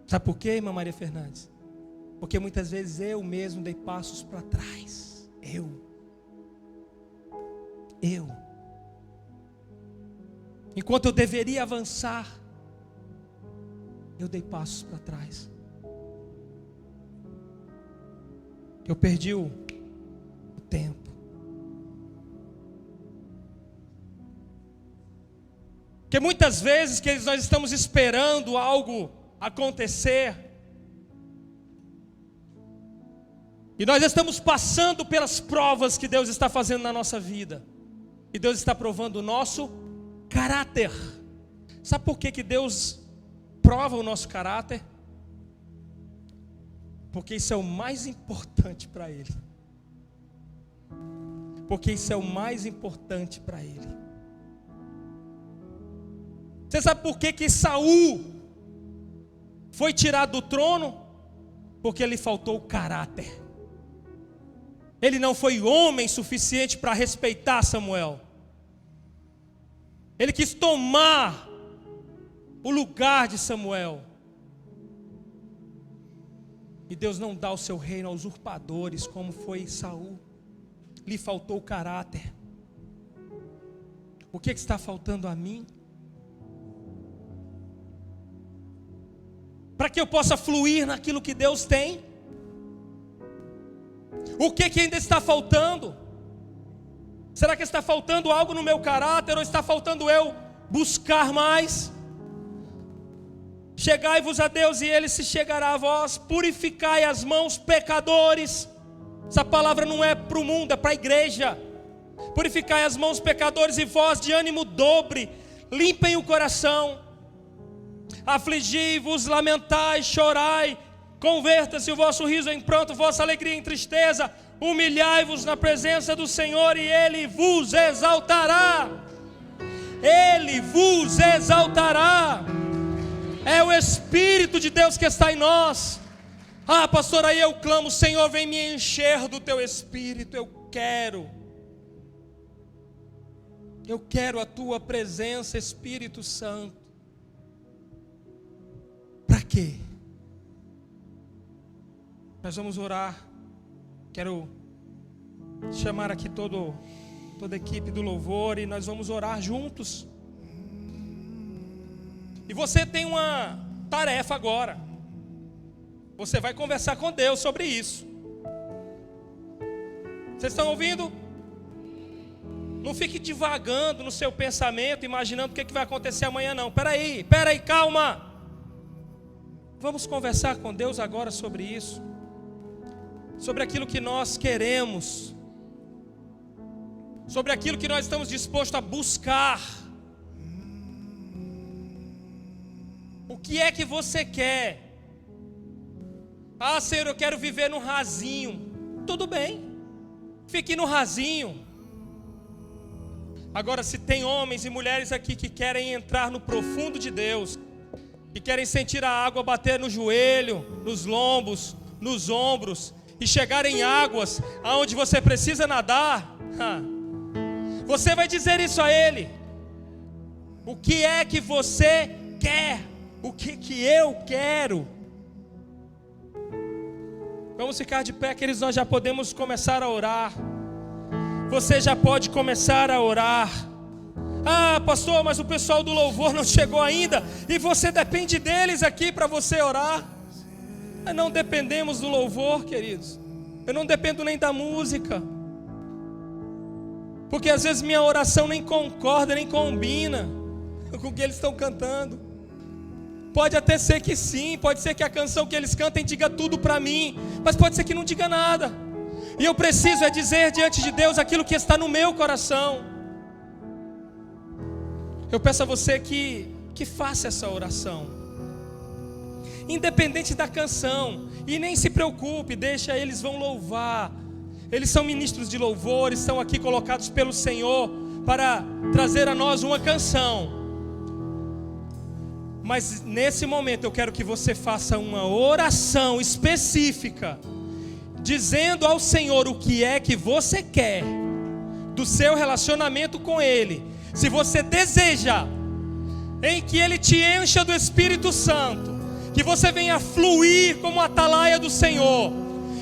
Speaker 1: Sabe por quê, irmã Maria Fernandes? Porque muitas vezes eu mesmo dei passos para trás. Eu. Enquanto eu deveria avançar, eu dei passos para trás. Eu perdi o tempo. Porque muitas vezes, queridos, nós estamos esperando algo acontecer. E nós estamos passando pelas provas que Deus está fazendo na nossa vida. E Deus está provando o nosso caráter. Sabe por que Deus prova o nosso caráter? Porque isso é o mais importante para Ele. Porque isso é o mais importante para Ele. Você sabe por que Saul foi tirado do trono? Porque lhe faltou o caráter. Ele não foi homem suficiente para respeitar Samuel. Ele quis tomar o lugar de Samuel. E Deus não dá o seu reino a usurpadores, como foi Saul. Lhe faltou o caráter. O que está faltando a mim? Para que eu possa fluir naquilo que Deus tem? O que ainda está faltando? Será que está faltando algo no meu caráter? Ou está faltando eu buscar mais? Chegai-vos a Deus e Ele se chegará a vós. Purificai as mãos, pecadores. Essa palavra não é para o mundo, é para a igreja. Purificai as mãos, pecadores, e vós de ânimo dobre, limpem o coração. Afligi-vos, lamentai, chorai. Converta-se o vosso riso em pranto, vossa alegria em tristeza. Humilhai-vos na presença do Senhor e Ele vos exaltará. Ele vos exaltará. É o Espírito de Deus que está em nós. Ah, pastor, aí eu clamo: Senhor, vem me encher do Teu Espírito. Eu quero a Tua presença, Espírito Santo. Para quê? Nós vamos orar. Quero chamar aqui toda a equipe do louvor e nós vamos orar juntos. E você tem uma tarefa agora. Você vai conversar com Deus sobre isso. Vocês estão ouvindo? Não fique divagando no seu pensamento, imaginando o que vai acontecer amanhã, não. Peraí, calma. Vamos conversar com Deus agora sobre isso. Sobre aquilo que nós queremos. Sobre aquilo que nós estamos dispostos a buscar. O que é que você quer? Ah, Senhor, eu quero viver no rasinho. Tudo bem, fique no rasinho. Agora, se tem homens e mulheres aqui que querem entrar no profundo de Deus, que querem sentir a água bater no joelho, nos lombos, nos ombros, e chegar em águas aonde você precisa nadar, você vai dizer isso a Ele. O que é que você quer? O que eu quero? Vamos ficar de pé, queridos, nós já podemos começar a orar. Você já pode começar a orar. Ah, pastor, mas o pessoal do louvor não chegou ainda. E você depende deles aqui para você orar. Não dependemos do louvor, queridos. Eu não dependo nem da música. Porque às vezes minha oração nem concorda, nem combina com o que eles estão cantando. Pode até ser que sim, pode ser que a canção que eles cantem diga tudo para mim, mas pode ser que não diga nada. E eu preciso dizer diante de Deus aquilo que está no meu coração. Eu peço a você que faça essa oração, independente da canção. E nem se preocupe, deixa, eles vão louvar. Eles são ministros de louvor, estão aqui colocados pelo Senhor para trazer a nós uma canção. Mas nesse momento eu quero que você faça uma oração específica, dizendo ao Senhor o que é que você quer do seu relacionamento com Ele. Se você deseja em que Ele te encha do Espírito Santo, que você venha fluir como a atalaia do Senhor,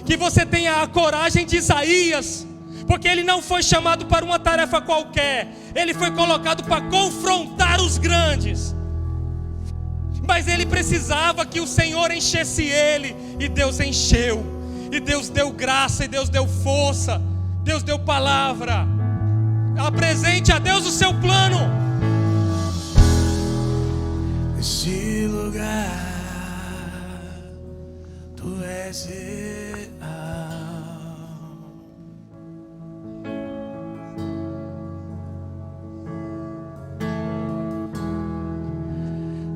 Speaker 1: que você tenha a coragem de Isaías, porque ele não foi chamado para uma tarefa qualquer, ele foi colocado para confrontar os grandes, mas ele precisava que o Senhor enchesse ele, e Deus encheu, e Deus deu graça, e Deus deu força, Deus deu palavra. Apresente a Deus o seu plano.
Speaker 3: Nesse lugar Tu és real.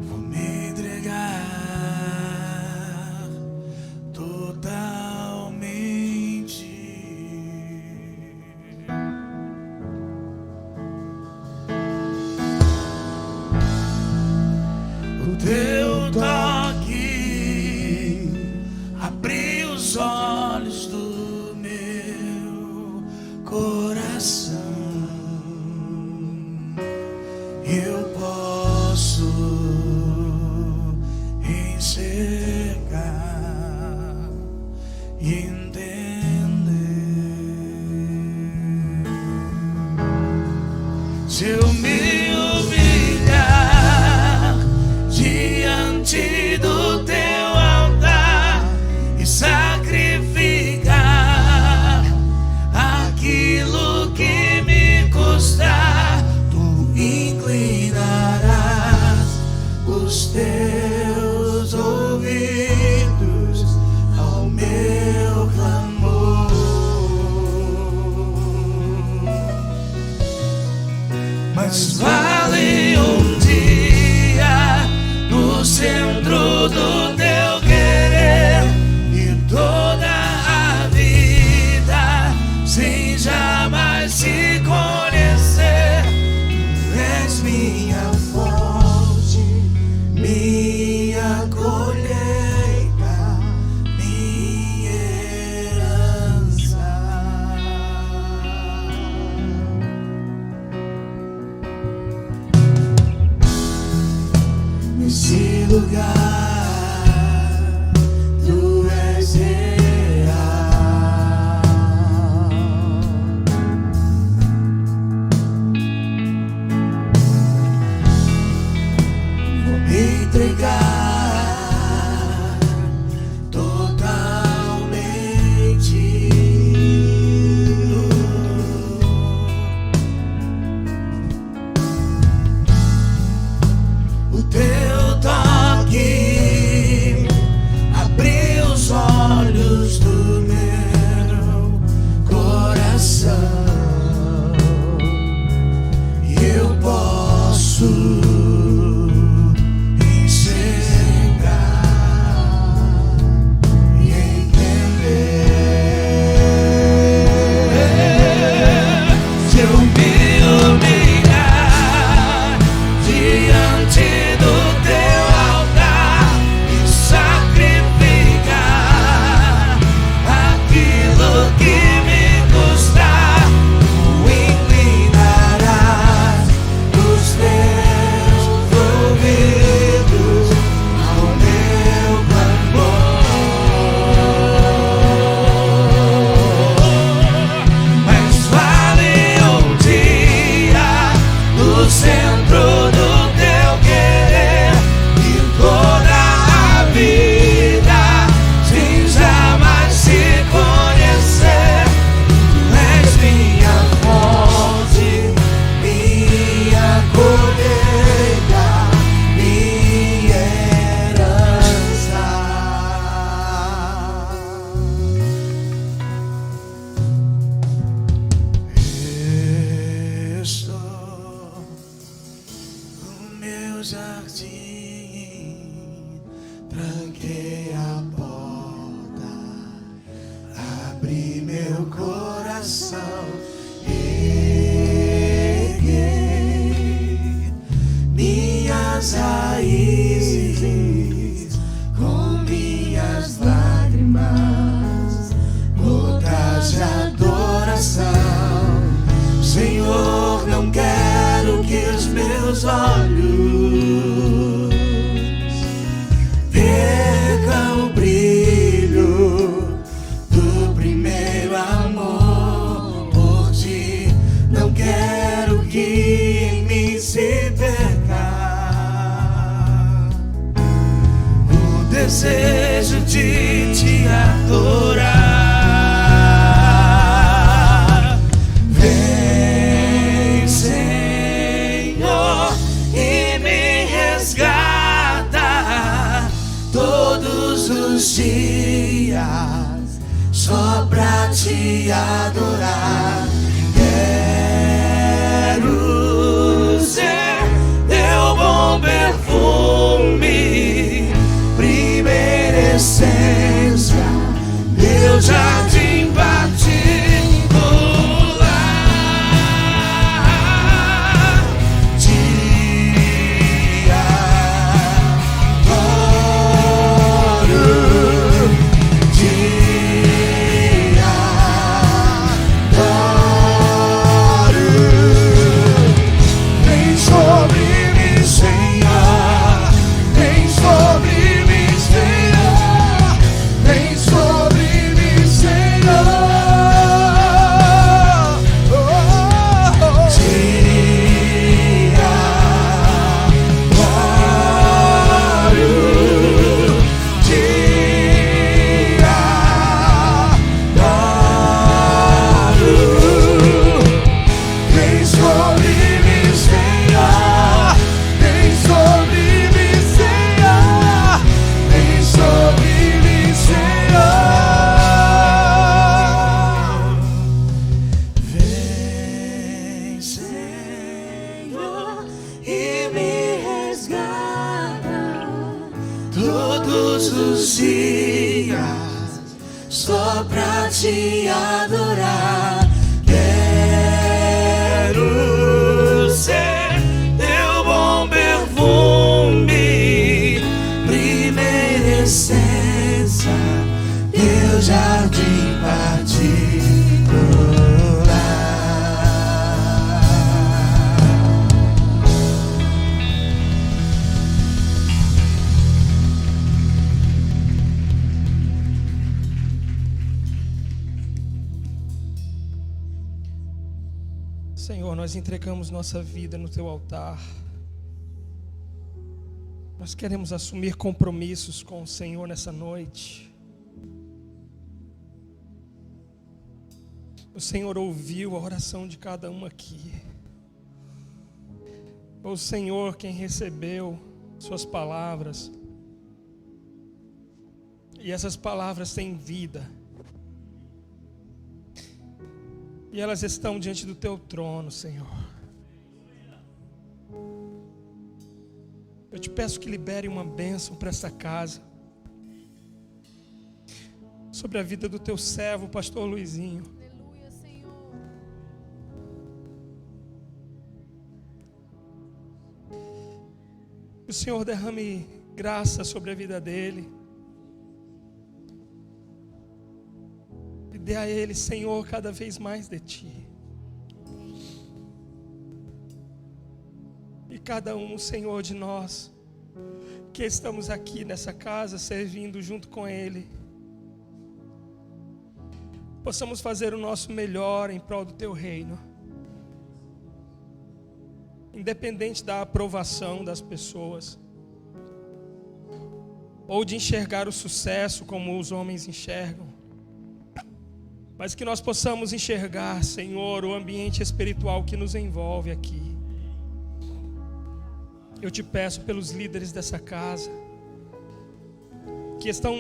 Speaker 3: Vou me entregar totalmente. O Teu toque abriu os olhos do meu coração. Eu posso enxergar e entender. Se eu me humilhar diante do Teu altar e sacrificar aquilo que me custar, Tu inclinarás os Teus ouvidos ao meu clamor. Mas vale um dia no centro do Teu querer e toda a vida sem jamais se conhecer. Tu és minha fonte, minha colheita, minha herança. Nesse lugar Tu és real. Vou me entregar totalmente. O Teu toque jardim, tranquei a porta, abri meu coração, erguei minhas raízes com minhas lágrimas, gotas de adoração. Senhor, não quero que os meus olhos percam o brilho do primeiro amor por ti. Não quero que em mim se perca o desejo de te adorar. Os dias só pra te adorar, quero ser teu bom perfume, primeira essência, meu jardim particular. Todos os dias só pra te adorar, quero ser teu bom perfume, primeira essência, teu jardim particular.
Speaker 1: Senhor, nós entregamos nossa vida no Teu altar. Nós queremos assumir compromissos com o Senhor nessa noite. O Senhor ouviu a oração de cada um aqui. O Senhor quem recebeu Suas palavras. E essas palavras têm vida. E elas estão diante do Teu trono, Senhor. Eu te peço que libere uma bênção para essa casa. Sobre a vida do Teu servo, o pastor Luizinho.
Speaker 4: Aleluia, Senhor.
Speaker 1: Que o Senhor derrame graça sobre a vida dele. Dê a Ele, Senhor, cada vez mais de Ti. E cada um, Senhor, de nós que estamos aqui nessa casa servindo junto com Ele, possamos fazer o nosso melhor em prol do Teu reino, independente da aprovação das pessoas, ou de enxergar o sucesso como os homens enxergam. Mas que nós possamos enxergar, Senhor, o ambiente espiritual que nos envolve aqui. Eu te peço pelos líderes dessa casa, que estão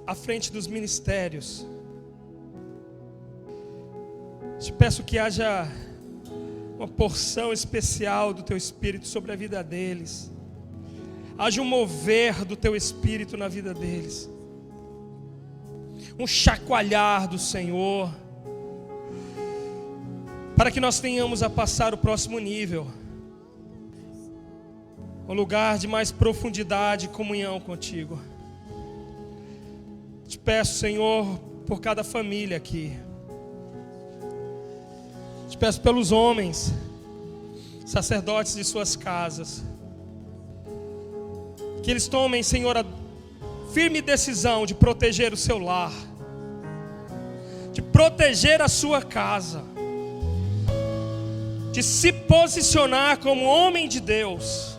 Speaker 1: à frente dos ministérios. Te peço que haja uma porção especial do Teu Espírito sobre a vida deles. haja um mover do teu Espírito na vida deles, um chacoalhar do Senhor, para que nós tenhamos a passar o próximo nível, um lugar de mais profundidade e comunhão contigo. Te peço, Senhor, por cada família aqui. Te peço pelos homens, sacerdotes de suas casas, que eles tomem, Senhor, a firme decisão de proteger o seu lar, de proteger a sua casa, de se posicionar como homem de Deus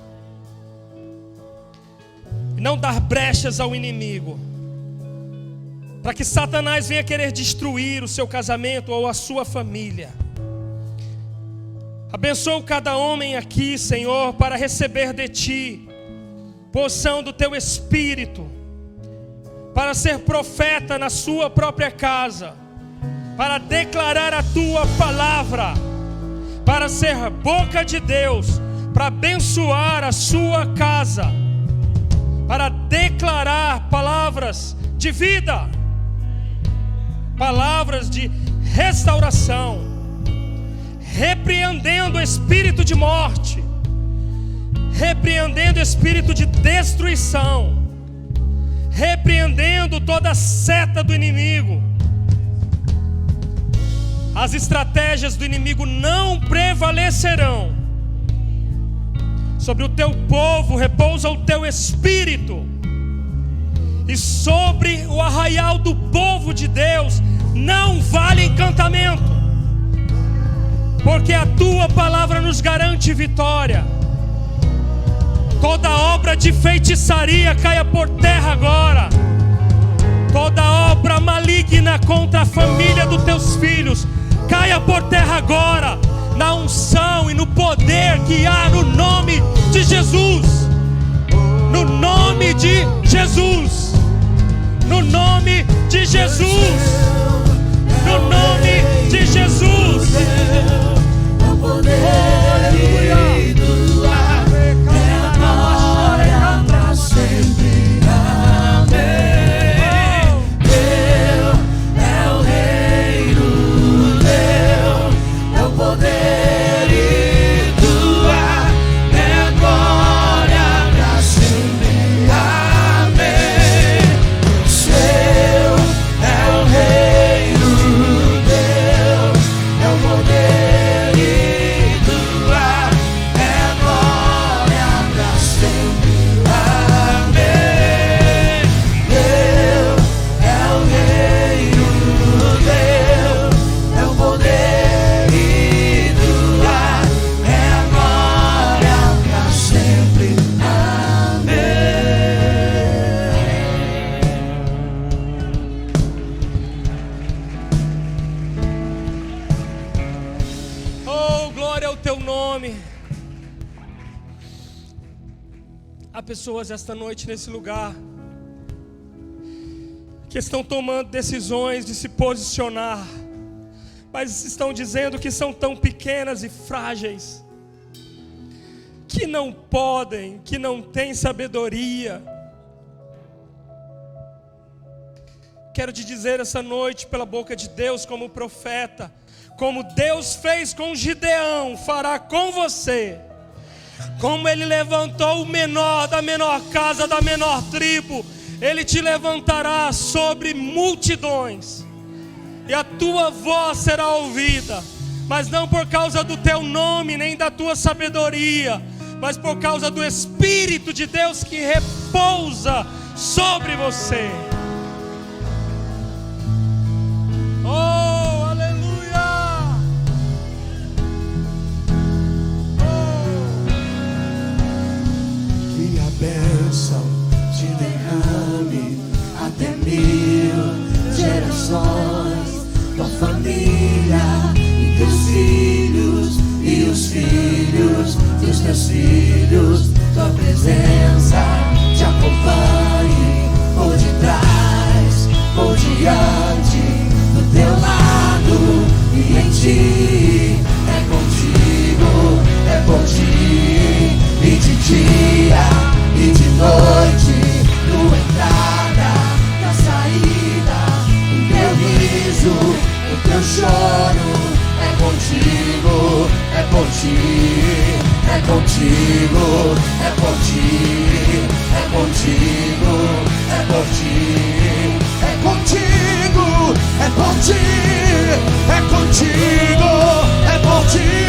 Speaker 1: e não dar brechas ao inimigo, para que Satanás venha querer destruir o seu casamento ou a sua família. Abençoa cada homem aqui, Senhor, para receber de Ti porção do Teu Espírito, para ser profeta na sua própria casa, para declarar a Tua palavra, para ser boca de Deus, para abençoar a sua casa, para declarar palavras de vida, palavras de restauração, repreendendo o espírito de morte, repreendendo o espírito de destruição, repreendendo toda a seta do inimigo. As estratégias do inimigo não prevalecerão. Sobre o teu povo repousa o teu espírito, e sobre o arraial do povo de Deus não vale encantamento, porque a tua palavra nos garante vitória. Toda obra de feitiçaria caia por terra agora. Toda obra maligna contra a família dos teus filhos caia por terra agora, na unção e no poder que há no nome de Jesus. No nome de Jesus. No nome de Jesus. No nome de Jesus. Aleluia. Há pessoas esta noite nesse lugar que estão tomando decisões de se posicionar, mas estão dizendo que são tão pequenas e frágeis, que não podem, que não têm sabedoria. Quero te dizer essa noite, pela boca de Deus, como profeta, como Deus fez com Gideão, fará com você. Como Ele levantou o menor da menor casa, da menor tribo, Ele te levantará sobre multidões, e a tua voz será ouvida, mas não por causa do teu nome, nem da tua sabedoria, mas por causa do Espírito de Deus que repousa sobre você. Oh, aleluia!
Speaker 3: Que a bênção te derrame até 1000 gerações, tua família e teus filhos e os filhos dos teus filhos. Tua presença te acompanhe por detrás, por diante, do teu lado e em ti. É contigo, é por ti, e de dia e de é contigo, é por ti, é contigo, é por ti, é contigo, é por ti, é contigo, é por ti.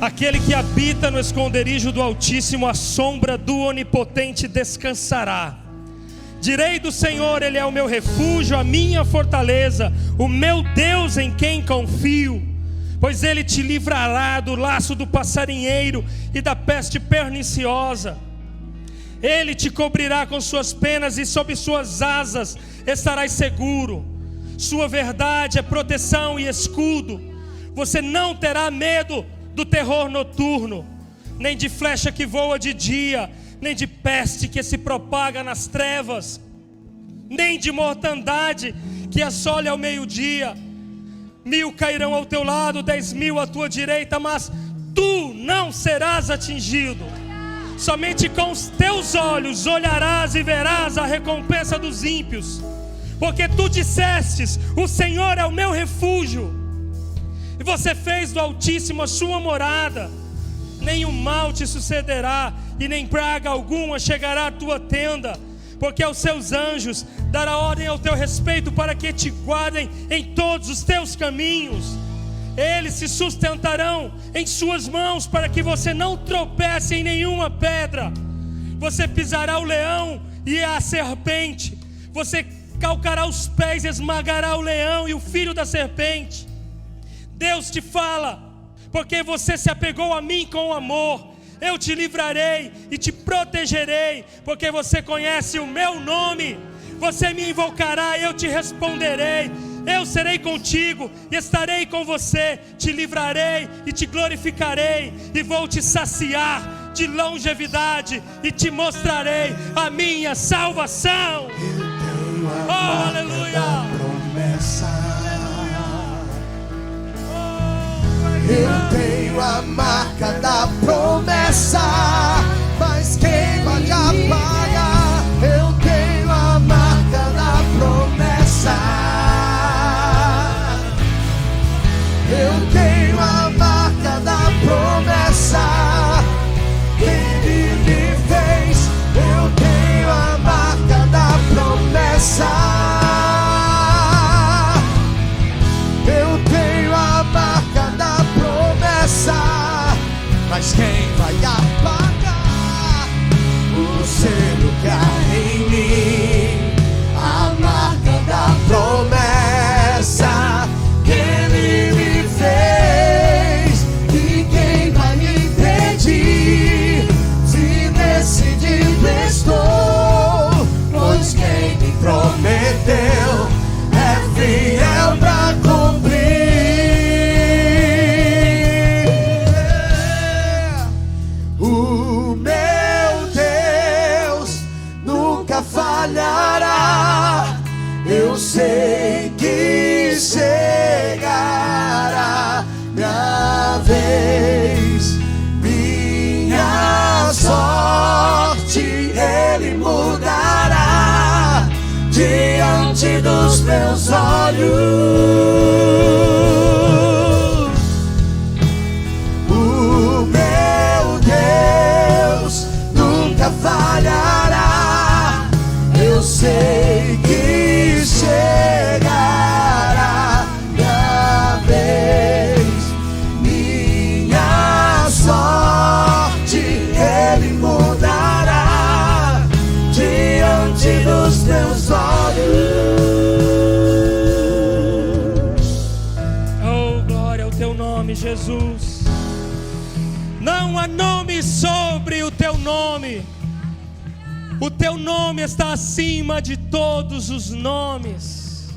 Speaker 1: Aquele que habita no esconderijo do Altíssimo, a sombra do Onipotente descansará. Direi do Senhor, Ele é o meu refúgio, a minha fortaleza, o meu Deus em quem confio. Pois Ele te livrará do laço do passarinheiro e da peste perniciosa. Ele te cobrirá com suas penas e sob suas asas estarás seguro. Sua verdade é proteção e escudo. Você não terá medo do terror noturno, nem de flecha que voa de dia, nem de peste que se propaga nas trevas, nem de mortandade que assole ao meio-dia. 1000 cairão ao teu lado, 10.000 à tua direita, mas tu não serás atingido. Somente com os teus olhos olharás e verás a recompensa dos ímpios, porque tu dissestes: o Senhor é o meu refúgio, e você fez do Altíssimo a sua morada. Nenhum mal te sucederá, e nem praga alguma chegará à tua tenda, porque aos seus anjos dará ordem ao teu respeito, para que te guardem em todos os teus caminhos. Eles se sustentarão em suas mãos, para que você não tropece em nenhuma pedra. Você pisará o leão e a serpente, você calcará os pés e esmagará o leão e o filho da serpente. Deus te fala, porque você se apegou a mim com amor. Eu te livrarei e te protegerei, porque você conhece o meu nome. Você me invocará e eu te responderei. Eu serei contigo e estarei com você. Te livrarei e te glorificarei, e vou te saciar de longevidade e te mostrarei a minha salvação. Oh, aleluia!
Speaker 3: Eu tenho a marca da promessa, mas quem pode apagar? Eu tenho a marca da promessa. Eu tenho a marca da promessa. Ele me fez. Eu tenho a marca da promessa. Mas quem vai apagar o selo que há em mim? A marca da promessa que Ele me fez. E quem vai me impedir? Se decidido estou, pois quem me prometeu é fiel pra cumprir. Eu sei que chegará minha vez, minha sorte Ele mudará diante dos meus olhos. O meu Deus nunca falhará. Eu sei que chegará minha vez, minha sorte Ele mudará diante dos teus olhos.
Speaker 1: Oh, glória ao teu nome, Jesus. Não há nome sobre o teu nome. O teu nome está acima de todos os nomes.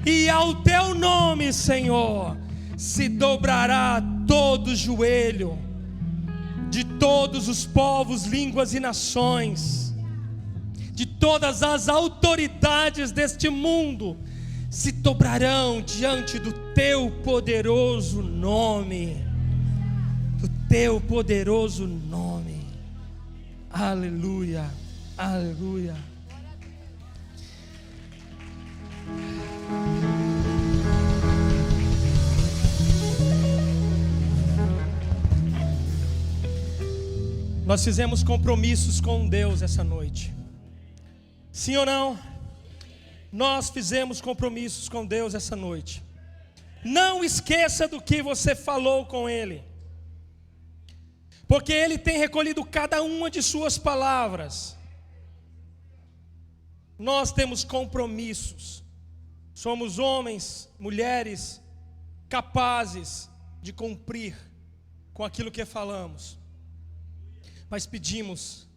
Speaker 1: E ao teu nome, Senhor, se dobrará todo joelho, de todos os povos, línguas e nações, de todas as autoridades deste mundo, se dobrarão diante do teu poderoso nome, do teu poderoso nome. Aleluia, aleluia. Nós fizemos compromissos com Deus essa noite. Sim ou não? Nós fizemos compromissos com Deus essa noite. Não esqueça do que você falou com Ele, porque Ele tem recolhido cada uma de suas palavras. Nós temos compromissos. Somos homens, mulheres capazes de cumprir com aquilo que falamos. Mas pedimos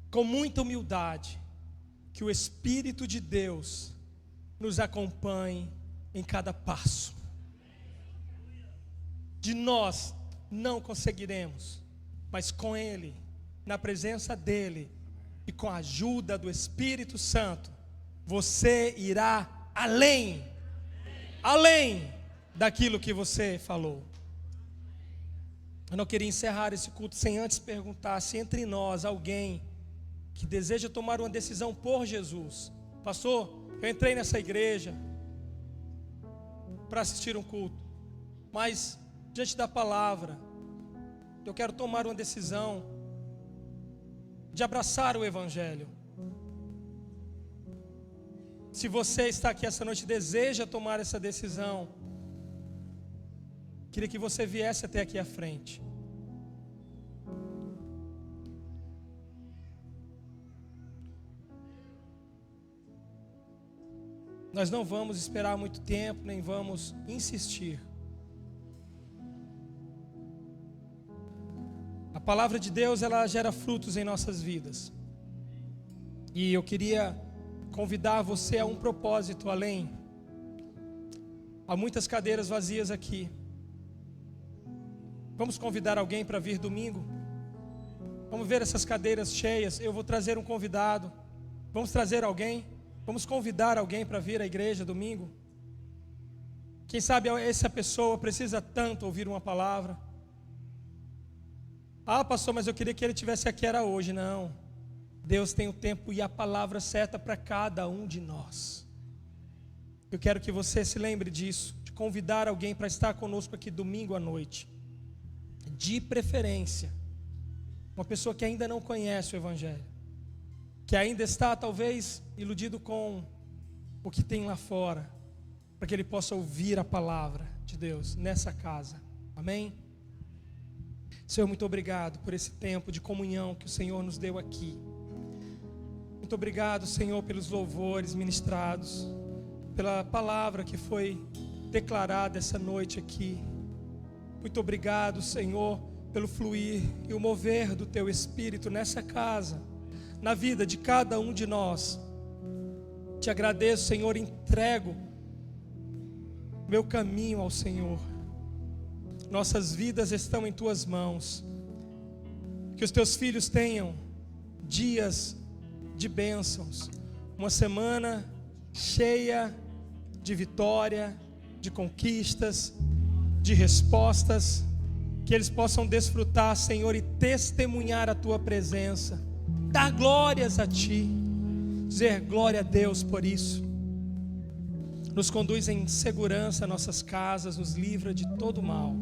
Speaker 1: com muita humildade que o Espírito de Deus nos acompanhe em cada passo. De nós não conseguiremos, mas com Ele, na presença dEle e com a ajuda do Espírito Santo, você irá além daquilo que você falou. Eu não queria encerrar esse culto sem antes perguntar se entre nós alguém que deseja tomar uma decisão por Jesus. Pastor, eu entrei nessa igreja para assistir um culto, mas diante da palavra, eu quero tomar uma decisão de abraçar o Evangelho. Se você está aqui essa noite e deseja tomar essa decisão, queria que você viesse até aqui à frente. Nós não vamos esperar muito tempo, nem vamos insistir. A palavra de Deus, ela gera frutos em nossas vidas. E eu queria convidar você a um propósito além. Há muitas cadeiras vazias aqui. Vamos convidar alguém para vir domingo? Vamos ver essas cadeiras cheias. Eu vou trazer um convidado. Vamos trazer alguém? Vamos convidar alguém para vir à igreja domingo? Quem sabe essa pessoa precisa tanto ouvir uma palavra. Ah, pastor, mas eu queria que ele estivesse aqui, era hoje. Não. Deus tem o tempo e a palavra certa para cada um de nós. Eu quero que você se lembre disso, de convidar alguém para estar conosco aqui domingo à noite. De preferência, uma pessoa que ainda não conhece o Evangelho, que ainda está talvez iludido com o que tem lá fora, para que ele possa ouvir a palavra de Deus nessa casa. Amém? Senhor, muito obrigado por esse tempo de comunhão que o Senhor nos deu aqui. Muito obrigado, Senhor, pelos louvores ministrados, pela palavra que foi declarada essa noite aqui. Muito obrigado, Senhor, pelo fluir e o mover do Teu Espírito nessa casa, na vida de cada um de nós. Te agradeço, Senhor, entrego meu caminho ao Senhor. Nossas vidas estão em Tuas mãos. Que os Teus filhos tenham dias de bênçãos, uma semana cheia de vitória, de conquistas, de respostas, que eles possam desfrutar, Senhor, e testemunhar a Tua presença, dar glórias a Ti, dizer glória a Deus por isso. Nos conduz em segurança a nossas casas, nos livra de todo mal.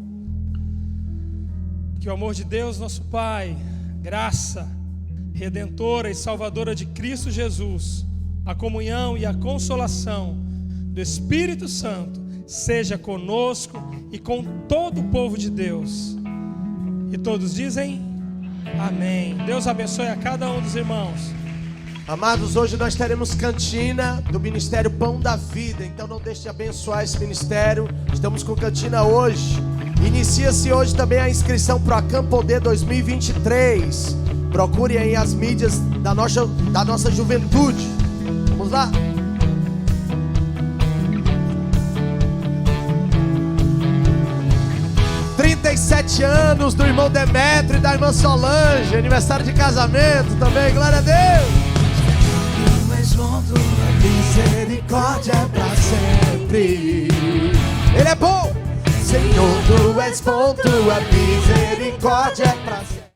Speaker 1: Que o amor de Deus, nosso Pai, graça redentora e salvadora de Cristo Jesus, a comunhão e a consolação do Espírito Santo seja conosco e com todo o povo de Deus. E todos dizem amém. Deus abençoe a cada um dos irmãos.
Speaker 3: Amados, hoje nós teremos cantina do Ministério Pão da Vida. Então não deixe de abençoar esse ministério. Estamos com cantina hoje. Inicia-se hoje também a inscrição para o Acampo Poder 2023. Procure aí as mídias da nossa juventude. Vamos lá? 37 anos do irmão Demetrio e da irmã Solange, aniversário de casamento também, glória a Deus. Tu és bom, tua misericórdia é pra sempre. Ele é bom, Senhor, tu és bom, tua misericórdia é pra sempre.